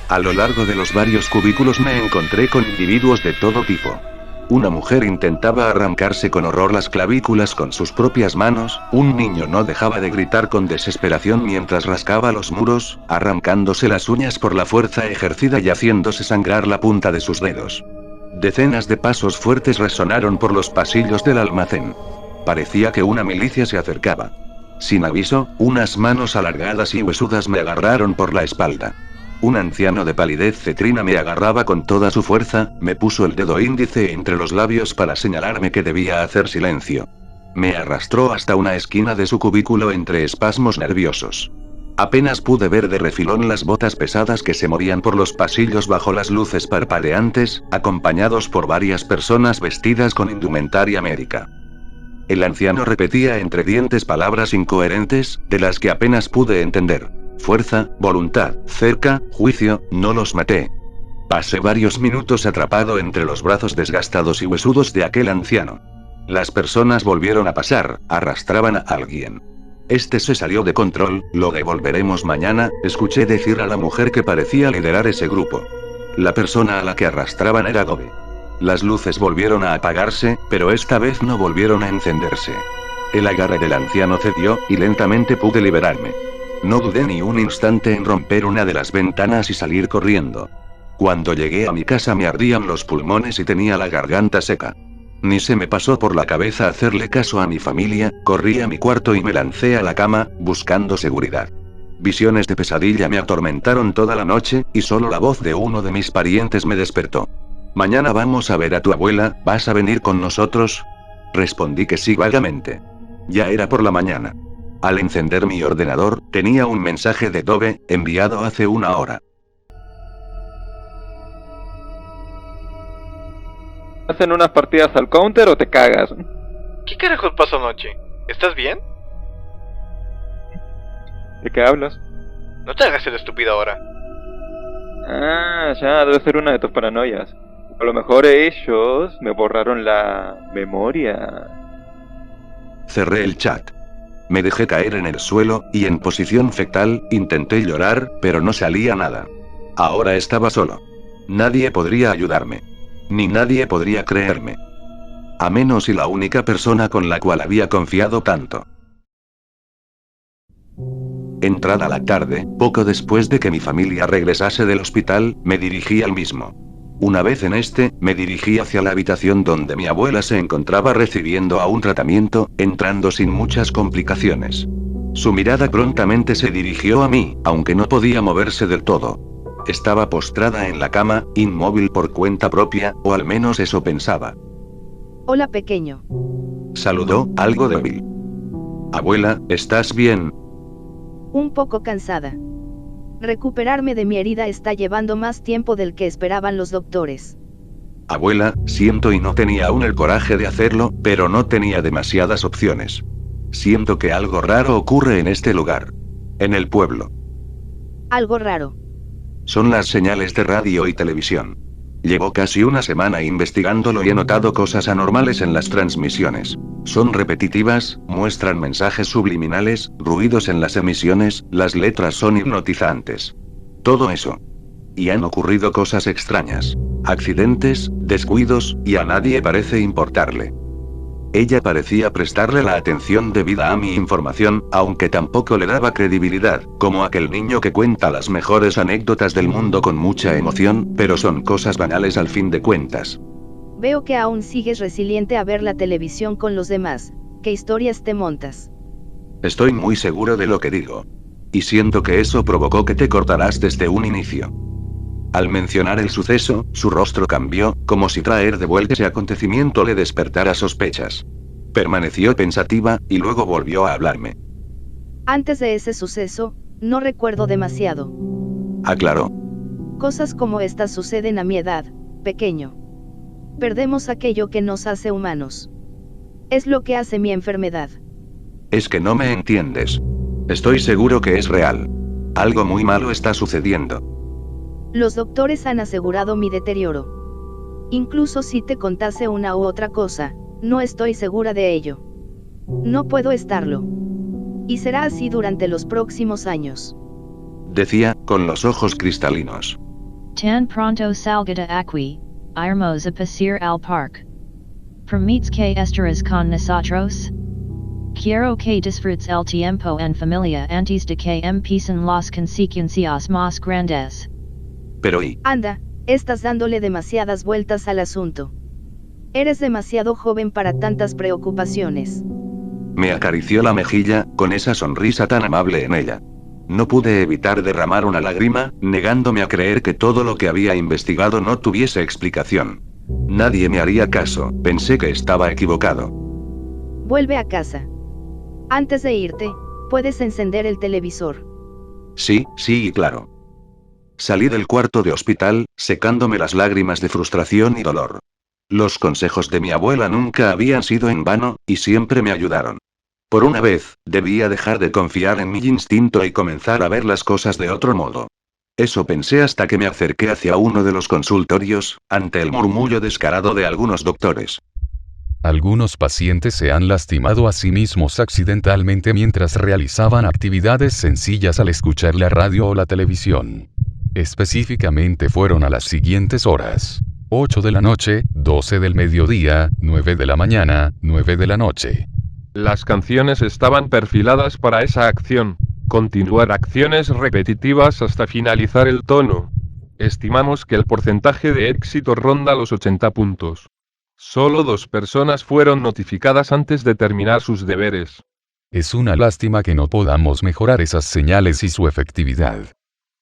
A lo largo de los varios cubículos me encontré con individuos de todo tipo. Una mujer intentaba arrancarse con horror las clavículas con sus propias manos, un niño no dejaba de gritar con desesperación mientras rascaba los muros, arrancándose las uñas por la fuerza ejercida y haciéndose sangrar la punta de sus dedos. Decenas de pasos fuertes resonaron por los pasillos del almacén. Parecía que una milicia se acercaba. Sin aviso, unas manos alargadas y huesudas me agarraron por la espalda. Un anciano de palidez cetrina me agarraba con toda su fuerza, me puso el dedo índice entre los labios para señalarme que debía hacer silencio. Me arrastró hasta una esquina de su cubículo entre espasmos nerviosos. Apenas pude ver de refilón las botas pesadas que se movían por los pasillos bajo las luces parpadeantes, acompañados por varias personas vestidas con indumentaria médica. El anciano repetía entre dientes palabras incoherentes, de las que apenas pude entender. Fuerza, voluntad, cerca, juicio, no los maté. Pasé varios minutos atrapado entre los brazos desgastados y huesudos de aquel anciano. Las personas volvieron a pasar, arrastraban a alguien. Este se salió de control, lo devolveremos mañana, escuché decir a la mujer que parecía liderar ese grupo. La persona a la que arrastraban era Dove. Las luces volvieron a apagarse, pero esta vez no volvieron a encenderse. El agarre del anciano cedió, y lentamente pude liberarme. No dudé ni un instante en romper una de las ventanas y salir corriendo. Cuando llegué a mi casa me ardían los pulmones y tenía la garganta seca. Ni se me pasó por la cabeza hacerle caso a mi familia, corrí a mi cuarto y me lancé a la cama, buscando seguridad. Visiones de pesadilla me atormentaron toda la noche, y solo la voz de uno de mis parientes me despertó. «Mañana vamos a ver a tu abuela, ¿vas a venir con nosotros?» Respondí que sí vagamente. Ya era por la mañana. Al encender mi ordenador, tenía un mensaje de Dove, enviado hace una hora. ¿Hacen unas partidas al counter o te cagas? ¿Qué carajos pasó anoche? ¿Estás bien? ¿De qué hablas? No te hagas el estúpido ahora. Ah, ya, debe ser una de tus paranoias. A lo mejor ellos me borraron la memoria. Cerré el chat. Me dejé caer en el suelo, y en posición fetal, intenté llorar, pero no salía nada. Ahora estaba solo. Nadie podría ayudarme. Ni nadie podría creerme. A menos y la única persona con la cual había confiado tanto. Entrada la tarde, poco después de que mi familia regresase del hospital, me dirigí al mismo. Una vez en este, me dirigí hacia la habitación donde mi abuela se encontraba recibiendo aún tratamiento, entrando sin muchas complicaciones. Su mirada prontamente se dirigió a mí, aunque no podía moverse del todo. Estaba postrada en la cama, inmóvil por cuenta propia, o al menos eso pensaba. Hola pequeño. Saludó, algo débil. Abuela, ¿estás bien? Un poco cansada. Recuperarme de mi herida está llevando más tiempo del que esperaban los doctores. Abuela, siento y no tenía aún el coraje de hacerlo, pero no tenía demasiadas opciones. Siento que algo raro ocurre en este lugar. En el pueblo. Algo raro. Son las señales de radio y televisión. Llevo casi una semana investigándolo y he notado cosas anormales en las transmisiones. Son repetitivas, muestran mensajes subliminales, ruidos en las emisiones, las letras son hipnotizantes. Todo eso. Y han ocurrido cosas extrañas. Accidentes, descuidos, y a nadie parece importarle. Ella parecía prestarle la atención debida a mi información, aunque tampoco le daba credibilidad, como aquel niño que cuenta las mejores anécdotas del mundo con mucha emoción, pero son cosas banales al fin de cuentas. Veo que aún sigues resiliente a ver la televisión con los demás. ¿Qué historias te montas? Estoy muy seguro de lo que digo. Y siento que eso provocó que te cortaras desde un inicio. Al mencionar el suceso, su rostro cambió, como si traer de vuelta ese acontecimiento le despertara sospechas. Permaneció pensativa, y luego volvió a hablarme. Antes de ese suceso, no recuerdo demasiado. Aclaró. Cosas como estas suceden a mi edad, pequeño. Perdemos aquello que nos hace humanos. Es lo que hace mi enfermedad. Es que no me entiendes. Estoy seguro que es real. Algo muy malo está sucediendo. Los doctores han asegurado mi deterioro. Incluso si te contase una u otra cosa, no estoy segura de ello. No puedo estarlo. Y será así durante los próximos años. Decía, con los ojos cristalinos. Tan pronto salga de aquí, iremos a pasear al parque. Permites que estarás con nosotros? Quiero que disfrutes el tiempo en familia antes de que empiecen las consecuencias más grandes. Pero Anda, estás dándole demasiadas vueltas al asunto. Eres demasiado joven para tantas preocupaciones. Me acarició la mejilla, con esa sonrisa tan amable en ella. No pude evitar derramar una lágrima, negándome a creer que todo lo que había investigado no tuviese explicación. Nadie me haría caso, pensé que estaba equivocado. Vuelve a casa. Antes de irte, puedes encender el televisor. Sí, claro. Salí del cuarto de hospital, secándome las lágrimas de frustración y dolor. Los consejos de mi abuela nunca habían sido en vano, y siempre me ayudaron. Por una vez, debía dejar de confiar en mi instinto y comenzar a ver las cosas de otro modo. Eso pensé hasta que me acerqué hacia uno de los consultorios, ante el murmullo descarado de algunos doctores. Algunos pacientes se han lastimado a sí mismos accidentalmente mientras realizaban actividades sencillas al escuchar la radio o la televisión. Específicamente fueron a las siguientes horas: 8 de la noche, 12 del mediodía, 9 de la mañana, 9 de la noche. Las canciones estaban perfiladas para esa acción. Continuar acciones repetitivas hasta finalizar el tono. Estimamos que el porcentaje de éxito ronda los 80 puntos. Solo 2 personas fueron notificadas antes de terminar sus deberes. Es una lástima que no podamos mejorar esas señales y su efectividad.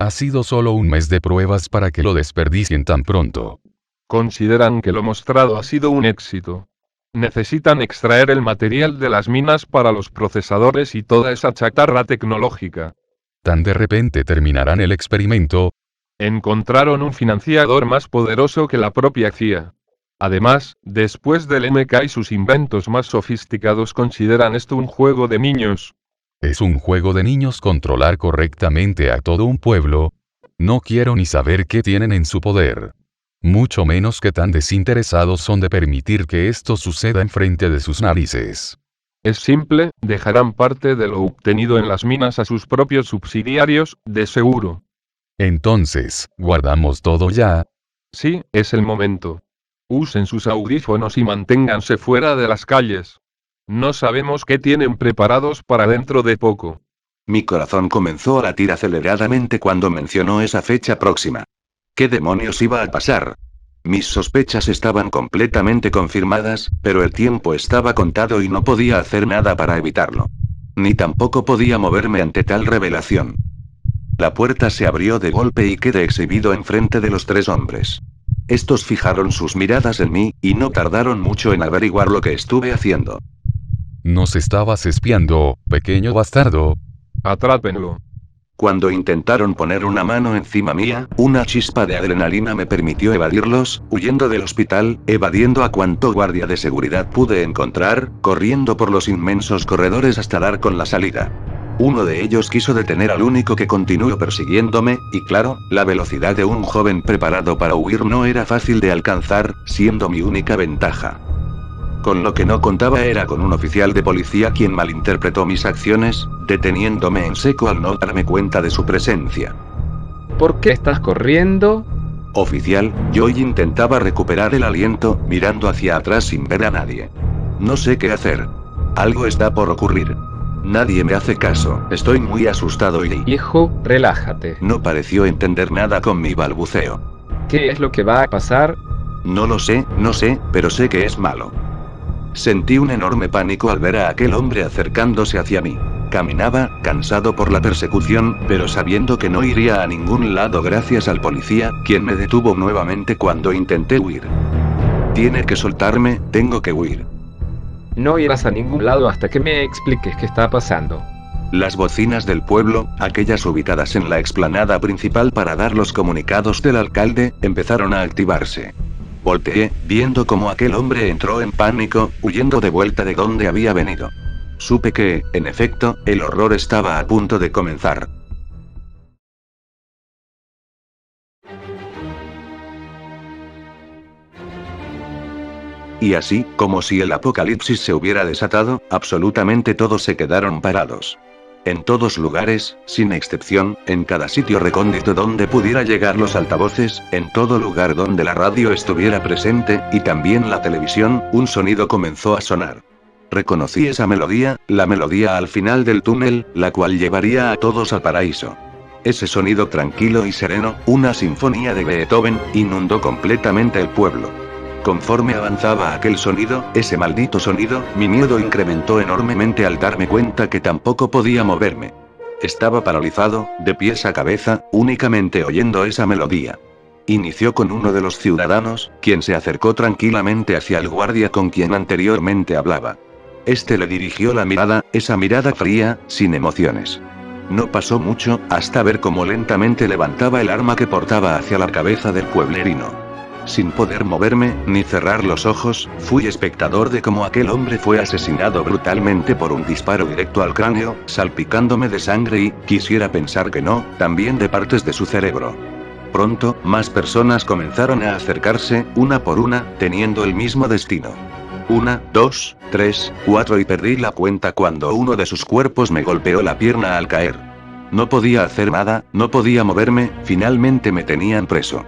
Ha sido solo un mes de pruebas para que lo desperdicien tan pronto. Consideran que lo mostrado ha sido un éxito. Necesitan extraer el material de las minas para los procesadores y toda esa chatarra tecnológica. ¿Tan de repente terminarán el experimento? Encontraron un financiador más poderoso que la propia CIA. Además, después del MK y sus inventos más sofisticados, consideran esto un juego de niños. Es un juego de niños controlar correctamente a todo un pueblo. No quiero ni saber qué tienen en su poder. Mucho menos que tan desinteresados son de permitir que esto suceda enfrente de sus narices. Es simple, dejarán parte de lo obtenido en las minas a sus propios subsidiarios, de seguro. Entonces, ¿guardamos todo ya? Sí, es el momento. Usen sus audífonos y manténganse fuera de las calles. No sabemos qué tienen preparados para dentro de poco. Mi corazón comenzó a latir aceleradamente cuando mencionó esa fecha próxima. ¿Qué demonios iba a pasar? Mis sospechas estaban completamente confirmadas, pero el tiempo estaba contado y no podía hacer nada para evitarlo. Ni tampoco podía moverme ante tal revelación. La puerta se abrió de golpe y quedé exhibido enfrente de los 3 hombres. Estos fijaron sus miradas en mí, y no tardaron mucho en averiguar lo que estuve haciendo. Nos estabas espiando, pequeño bastardo. Atrápenlo. Cuando intentaron poner una mano encima mía, una chispa de adrenalina me permitió evadirlos, huyendo del hospital, evadiendo a cuanto guardia de seguridad pude encontrar, corriendo por los inmensos corredores hasta dar con la salida. Uno de ellos quiso detener al único que continuó persiguiéndome, y claro, la velocidad de un joven preparado para huir no era fácil de alcanzar, siendo mi única ventaja. Con lo que no contaba era con un oficial de policía quien malinterpretó mis acciones, deteniéndome en seco al no darme cuenta de su presencia. ¿Por qué estás corriendo? Oficial, yo intentaba recuperar el aliento, mirando hacia atrás sin ver a nadie. No sé qué hacer. Algo está por ocurrir. Nadie me hace caso, estoy muy asustado y... Hijo, relájate. No pareció entender nada con mi balbuceo. ¿Qué es lo que va a pasar? No lo sé, pero sé que es malo. Sentí un enorme pánico al ver a aquel hombre acercándose hacia mí. Caminaba, cansado por la persecución, pero sabiendo que no iría a ningún lado gracias al policía, quien me detuvo nuevamente cuando intenté huir. Tiene que soltarme, tengo que huir. No irás a ningún lado hasta que me expliques qué está pasando. Las bocinas del pueblo, aquellas ubicadas en la explanada principal para dar los comunicados del alcalde, empezaron a activarse. Volteé, viendo cómo aquel hombre entró en pánico, huyendo de vuelta de donde había venido. Supe que, en efecto, el horror estaba a punto de comenzar. Y así, como si el apocalipsis se hubiera desatado, absolutamente todos se quedaron parados. En todos lugares, sin excepción, en cada sitio recóndito donde pudiera llegar los altavoces, en todo lugar donde la radio estuviera presente, y también la televisión, un sonido comenzó a sonar. Reconocí esa melodía, la melodía al final del túnel, la cual llevaría a todos al paraíso. Ese sonido tranquilo y sereno, una sinfonía de Beethoven, inundó completamente el pueblo. Conforme avanzaba aquel sonido, ese maldito sonido, mi miedo incrementó enormemente al darme cuenta que tampoco podía moverme. Estaba paralizado, de pies a cabeza, únicamente oyendo esa melodía. Inició con uno de los ciudadanos, quien se acercó tranquilamente hacia el guardia con quien anteriormente hablaba. Este le dirigió la mirada, esa mirada fría, sin emociones. No pasó mucho, hasta ver cómo lentamente levantaba el arma que portaba hacia la cabeza del pueblerino. Sin poder moverme, ni cerrar los ojos, fui espectador de cómo aquel hombre fue asesinado brutalmente por un disparo directo al cráneo, salpicándome de sangre y, quisiera pensar que no, también de partes de su cerebro. Pronto, más personas comenzaron a acercarse, una por una, teniendo el mismo destino. 1, 2, 3, 4 y perdí la cuenta cuando uno de sus cuerpos me golpeó la pierna al caer. No podía hacer nada, no podía moverme, finalmente me tenían preso.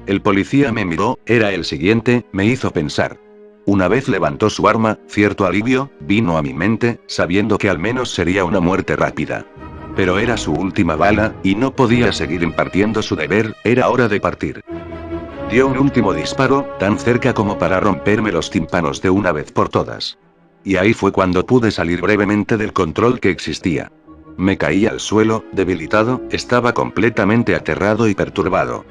El policía me miró, era el siguiente, me hizo pensar. Una vez levantó su arma, cierto alivio vino a mi mente, sabiendo que al menos sería una muerte rápida. Pero era su última bala, y no podía seguir impartiendo su deber, era hora de partir. Dio un último disparo, tan cerca como para romperme los tímpanos de una vez por todas. Y ahí fue cuando pude salir brevemente del control que existía. Me caí al suelo, debilitado, estaba completamente aterrado y perturbado.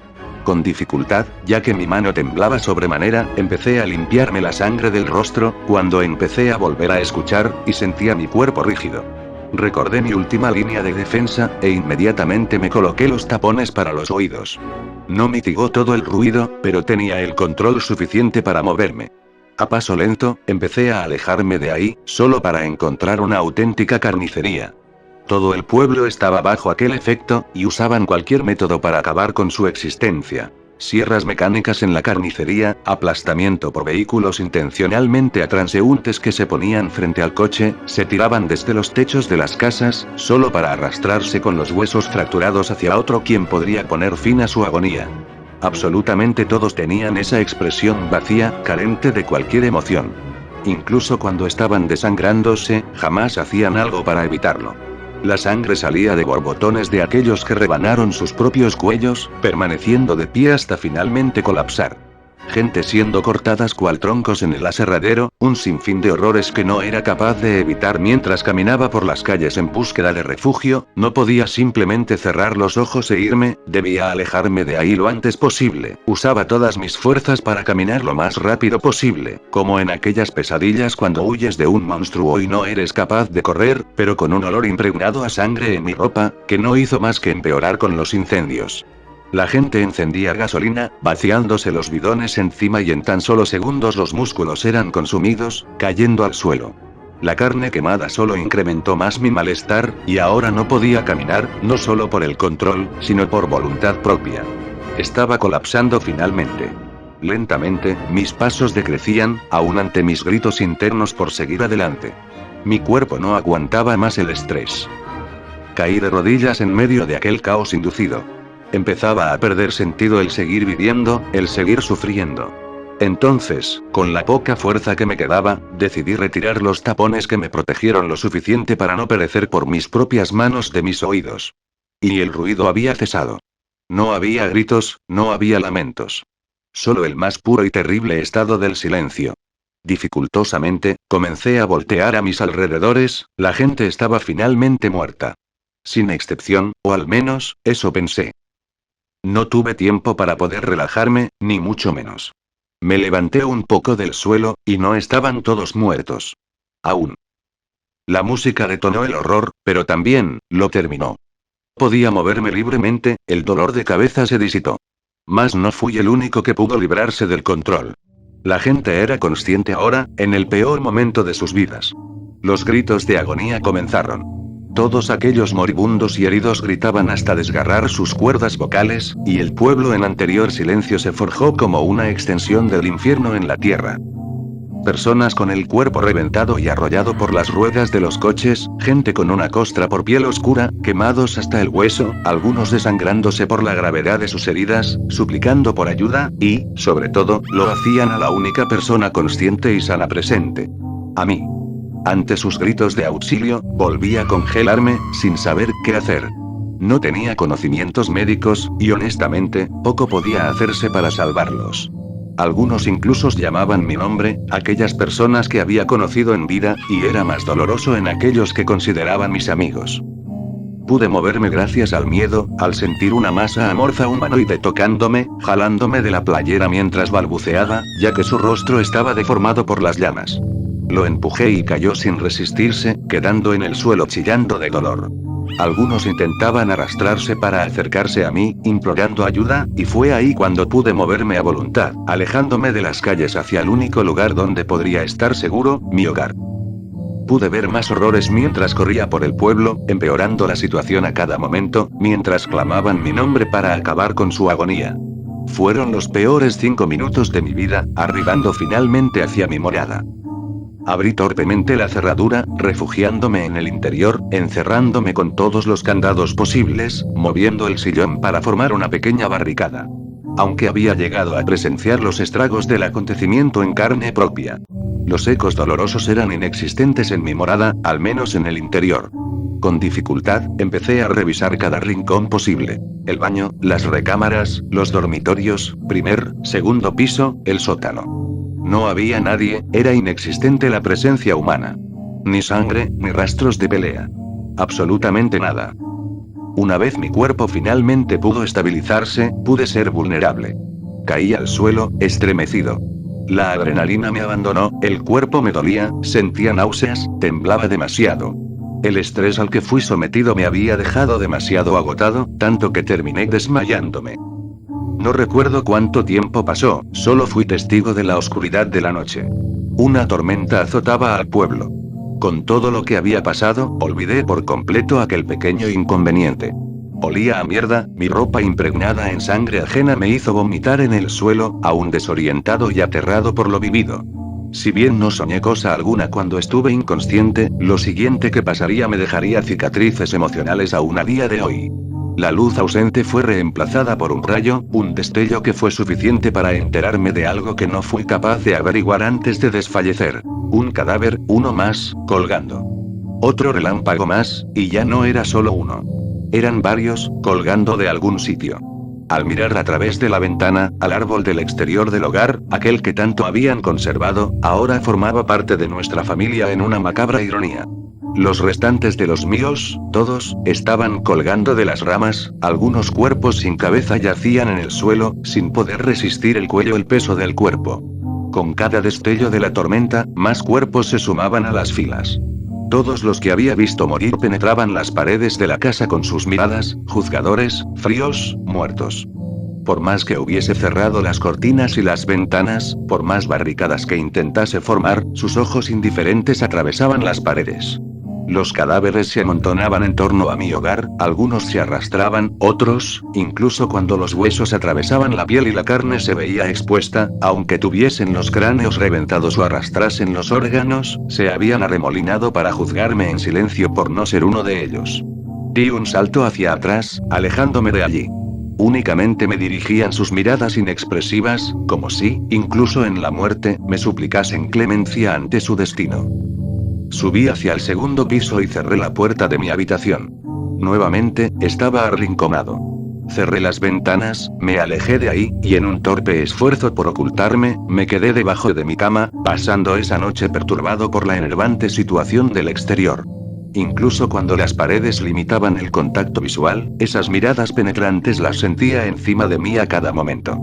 Con dificultad, ya que mi mano temblaba sobremanera, empecé a limpiarme la sangre del rostro, cuando empecé a volver a escuchar, y sentía mi cuerpo rígido. Recordé mi última línea de defensa, e inmediatamente me coloqué los tapones para los oídos. No mitigó todo el ruido, pero tenía el control suficiente para moverme. A paso lento, empecé a alejarme de ahí, solo para encontrar una auténtica carnicería. Todo el pueblo estaba bajo aquel efecto, y usaban cualquier método para acabar con su existencia. Sierras mecánicas en la carnicería, aplastamiento por vehículos intencionalmente a transeúntes que se ponían frente al coche, se tiraban desde los techos de las casas, solo para arrastrarse con los huesos fracturados hacia otro quien podría poner fin a su agonía. Absolutamente todos tenían esa expresión vacía, carente de cualquier emoción. Incluso cuando estaban desangrándose, jamás hacían algo para evitarlo. La sangre salía de borbotones de aquellos que rebanaron sus propios cuellos, permaneciendo de pie hasta finalmente colapsar. Gente siendo cortadas cual troncos en el aserradero, un sinfín de horrores que no era capaz de evitar mientras caminaba por las calles en búsqueda de refugio. No podía simplemente cerrar los ojos e irme, debía alejarme de ahí lo antes posible. Usaba todas mis fuerzas para caminar lo más rápido posible, como en aquellas pesadillas cuando huyes de un monstruo y no eres capaz de correr, pero con un olor impregnado a sangre en mi ropa, que no hizo más que empeorar con los incendios. La gente encendía gasolina, vaciándose los bidones encima y en tan solo segundos los músculos eran consumidos, cayendo al suelo. La carne quemada solo incrementó más mi malestar, y ahora no podía caminar, no solo por el control, sino por voluntad propia. Estaba colapsando finalmente. Lentamente, mis pasos decrecían, aún ante mis gritos internos por seguir adelante. Mi cuerpo no aguantaba más el estrés. Caí de rodillas en medio de aquel caos inducido. Empezaba a perder sentido el seguir viviendo, el seguir sufriendo. Entonces, con la poca fuerza que me quedaba, decidí retirar los tapones que me protegieron lo suficiente para no perecer por mis propias manos de mis oídos. Y el ruido había cesado. No había gritos, no había lamentos. Solo el más puro y terrible estado del silencio. Dificultosamente, comencé a voltear a mis alrededores, la gente estaba finalmente muerta. Sin excepción, o al menos, eso pensé. No tuve tiempo para poder relajarme, ni mucho menos. Me levanté un poco del suelo, y no estaban todos muertos. Aún. La música detonó el horror, pero también, lo terminó. Podía moverme libremente, el dolor de cabeza se disipó. Mas no fui el único que pudo librarse del control. La gente era consciente ahora, en el peor momento de sus vidas. Los gritos de agonía comenzaron. Todos aquellos moribundos y heridos gritaban hasta desgarrar sus cuerdas vocales, y el pueblo en anterior silencio se forjó como una extensión del infierno en la tierra. Personas con el cuerpo reventado y arrollado por las ruedas de los coches, gente con una costra por piel oscura, quemados hasta el hueso, algunos desangrándose por la gravedad de sus heridas, suplicando por ayuda, y, sobre todo, lo hacían a la única persona consciente y sana presente. A mí. Ante sus gritos de auxilio, volví a congelarme, sin saber qué hacer. No tenía conocimientos médicos, y honestamente, poco podía hacerse para salvarlos. Algunos incluso llamaban mi nombre, aquellas personas que había conocido en vida, y era más doloroso en aquellos que consideraban mis amigos. Pude moverme gracias al miedo, al sentir una masa amorfa humanoide tocándome, jalándome de la playera mientras balbuceaba, ya que su rostro estaba deformado por las llamas. Lo empujé y cayó sin resistirse, quedando en el suelo chillando de dolor. Algunos intentaban arrastrarse para acercarse a mí, implorando ayuda, y fue ahí cuando pude moverme a voluntad, alejándome de las calles hacia el único lugar donde podría estar seguro, mi hogar. Pude ver más horrores mientras corría por el pueblo, empeorando la situación a cada momento, mientras clamaban mi nombre para acabar con su agonía. Fueron los peores 5 minutos de mi vida, arribando finalmente hacia mi morada. Abrí torpemente la cerradura, refugiándome en el interior, encerrándome con todos los candados posibles, moviendo el sillón para formar una pequeña barricada. Aunque había llegado a presenciar los estragos del acontecimiento en carne propia. Los ecos dolorosos eran inexistentes en mi morada, al menos en el interior. Con dificultad, empecé a revisar cada rincón posible. El baño, las recámaras, los dormitorios, primer, segundo piso, el sótano. No había nadie, era inexistente la presencia humana. Ni sangre, ni rastros de pelea. Absolutamente nada. Una vez mi cuerpo finalmente pudo estabilizarse, pude ser vulnerable. Caí al suelo, estremecido. La adrenalina me abandonó, el cuerpo me dolía, sentía náuseas, temblaba demasiado. El estrés al que fui sometido me había dejado demasiado agotado, tanto que terminé desmayándome. No recuerdo cuánto tiempo pasó, solo fui testigo de la oscuridad de la noche. Una tormenta azotaba al pueblo. Con todo lo que había pasado, olvidé por completo aquel pequeño inconveniente. Olía a mierda, mi ropa impregnada en sangre ajena me hizo vomitar en el suelo, aún desorientado y aterrado por lo vivido. Si bien no soñé cosa alguna cuando estuve inconsciente, lo siguiente que pasaría me dejaría cicatrices emocionales aún a día de hoy. La luz ausente fue reemplazada por un rayo, un destello que fue suficiente para enterarme de algo que no fui capaz de averiguar antes de desfallecer. Un cadáver, uno más, colgando. Otro relámpago más, y ya no era solo uno. Eran varios, colgando de algún sitio. Al mirar a través de la ventana, al árbol del exterior del hogar, aquel que tanto habían conservado, ahora formaba parte de nuestra familia en una macabra ironía. Los restantes de los míos, todos, estaban colgando de las ramas, algunos cuerpos sin cabeza yacían en el suelo, sin poder resistir el cuello el peso del cuerpo. Con cada destello de la tormenta, más cuerpos se sumaban a las filas. Todos los que había visto morir penetraban las paredes de la casa con sus miradas, juzgadores, fríos, muertos. Por más que hubiese cerrado las cortinas y las ventanas, por más barricadas que intentase formar, sus ojos indiferentes atravesaban las paredes. Los cadáveres se amontonaban en torno a mi hogar, algunos se arrastraban, otros, incluso cuando los huesos atravesaban la piel y la carne se veía expuesta, aunque tuviesen los cráneos reventados o arrastrasen los órganos, se habían arremolinado para juzgarme en silencio por no ser uno de ellos. Di un salto hacia atrás, alejándome de allí. Únicamente me dirigían sus miradas inexpresivas, como si, incluso en la muerte, me suplicasen clemencia ante su destino. Subí hacia el segundo piso y cerré la puerta de mi habitación. Nuevamente, estaba arrinconado. Cerré las ventanas, me alejé de ahí, y en un torpe esfuerzo por ocultarme, me quedé debajo de mi cama, pasando esa noche perturbado por la enervante situación del exterior. Incluso cuando las paredes limitaban el contacto visual, esas miradas penetrantes las sentía encima de mí a cada momento.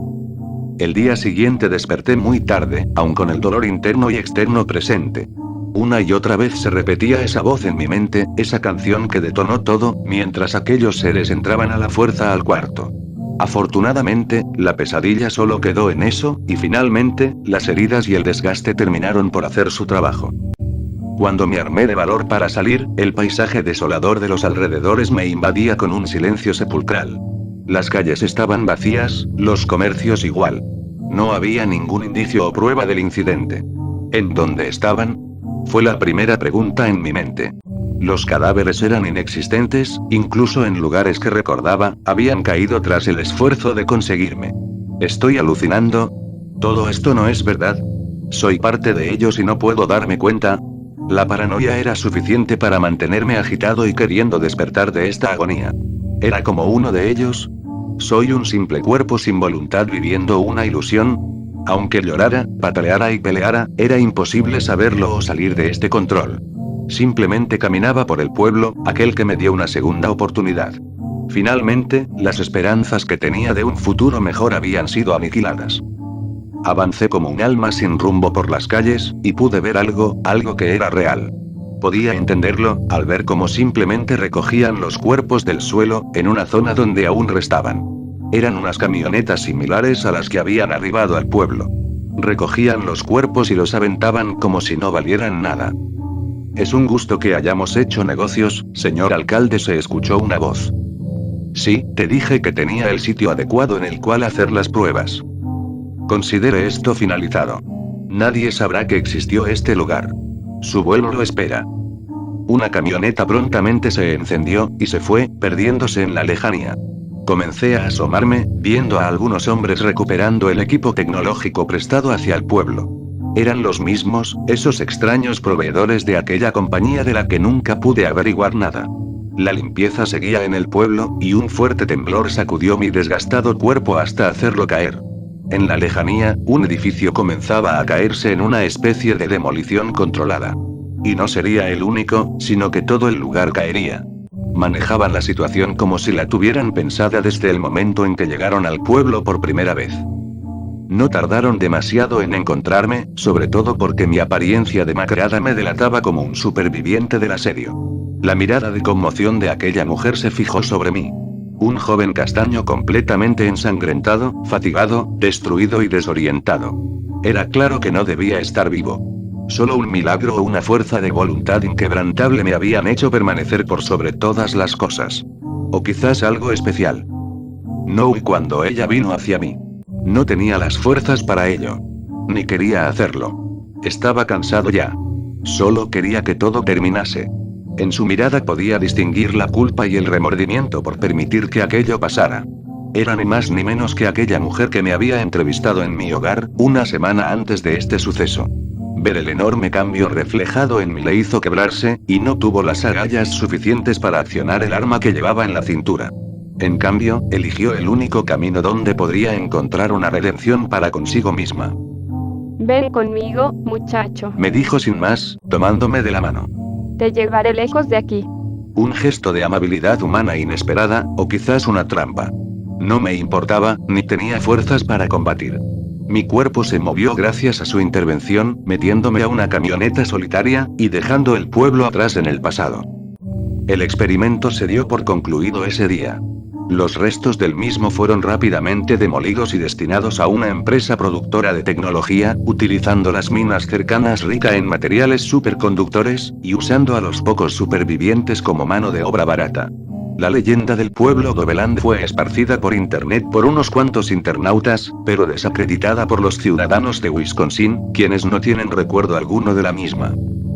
El día siguiente desperté muy tarde, aun con el dolor interno y externo presente. Una y otra vez se repetía esa voz en mi mente, esa canción que detonó todo, mientras aquellos seres entraban a la fuerza al cuarto. Afortunadamente, la pesadilla solo quedó en eso, y finalmente, las heridas y el desgaste terminaron por hacer su trabajo. Cuando me armé de valor para salir, el paisaje desolador de los alrededores me invadía con un silencio sepulcral. Las calles estaban vacías, los comercios igual. No había ningún indicio o prueba del incidente. ¿En dónde estaban? Fue la primera pregunta en mi mente. Los cadáveres eran inexistentes, incluso en lugares que recordaba, habían caído tras el esfuerzo de conseguirme. ¿Estoy alucinando? ¿Todo esto no es verdad? ¿Soy parte de ellos y no puedo darme cuenta? La paranoia era suficiente para mantenerme agitado y queriendo despertar de esta agonía. ¿Era como uno de ellos? ¿Soy un simple cuerpo sin voluntad viviendo una ilusión? Aunque llorara, pataleara y peleara, era imposible saberlo o salir de este control. Simplemente caminaba por el pueblo, aquel que me dio una segunda oportunidad. Finalmente, las esperanzas que tenía de un futuro mejor habían sido aniquiladas. Avancé como un alma sin rumbo por las calles, y pude ver algo que era real. Podía entenderlo, al ver cómo simplemente recogían los cuerpos del suelo, en una zona donde aún restaban. Eran unas camionetas similares a las que habían arribado al pueblo. Recogían los cuerpos y los aventaban como si no valieran nada. Es un gusto que hayamos hecho negocios, señor alcalde, se escuchó una voz. Sí, te dije que tenía el sitio adecuado en el cual hacer las pruebas. Considere esto finalizado. Nadie sabrá que existió este lugar. Su vuelo lo espera. Una camioneta prontamente se encendió, y se fue, perdiéndose en la lejanía. Comencé a asomarme, viendo a algunos hombres recuperando el equipo tecnológico prestado hacia el pueblo. Eran los mismos, esos extraños proveedores de aquella compañía de la que nunca pude averiguar nada. La limpieza seguía en el pueblo, y un fuerte temblor sacudió mi desgastado cuerpo hasta hacerlo caer. En la lejanía, un edificio comenzaba a caerse en una especie de demolición controlada. Y no sería el único, sino que todo el lugar caería. Manejaban la situación como si la tuvieran pensada desde el momento en que llegaron al pueblo por primera vez. No tardaron demasiado en encontrarme, sobre todo porque mi apariencia demacrada me delataba como un superviviente del asedio. La mirada de conmoción de aquella mujer se fijó sobre mí. Un joven castaño completamente ensangrentado, fatigado, destruido y desorientado. Era claro que no debía estar vivo. Solo un milagro o una fuerza de voluntad inquebrantable me habían hecho permanecer por sobre todas las cosas. O quizás algo especial. No, y cuando ella vino hacia mí. No tenía las fuerzas para ello. Ni quería hacerlo. Estaba cansado ya. Solo quería que todo terminase. En su mirada podía distinguir la culpa y el remordimiento por permitir que aquello pasara. Era ni más ni menos que aquella mujer que me había entrevistado en mi hogar, una semana antes de este suceso. Ver el enorme cambio reflejado en mí le hizo quebrarse, y no tuvo las agallas suficientes para accionar el arma que llevaba en la cintura. En cambio, eligió el único camino donde podría encontrar una redención para consigo misma. Ven conmigo, muchacho. Me dijo sin más, tomándome de la mano. Te llevaré lejos de aquí. Un gesto de amabilidad humana inesperada, o quizás una trampa. No me importaba, ni tenía fuerzas para combatir. Mi cuerpo se movió gracias a su intervención, metiéndome a una camioneta solitaria, y dejando el pueblo atrás en el pasado. El experimento se dio por concluido ese día. Los restos del mismo fueron rápidamente demolidos y destinados a una empresa productora de tecnología, utilizando las minas cercanas rica en materiales superconductores, y usando a los pocos supervivientes como mano de obra barata. La leyenda del pueblo Doveland fue esparcida por internet por unos cuantos internautas, pero desacreditada por los ciudadanos de Wisconsin, quienes no tienen recuerdo alguno de la misma.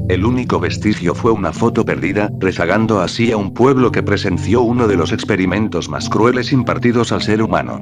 El único vestigio fue una foto perdida, rezagando así a un pueblo que presenció uno de los experimentos más crueles impartidos al ser humano.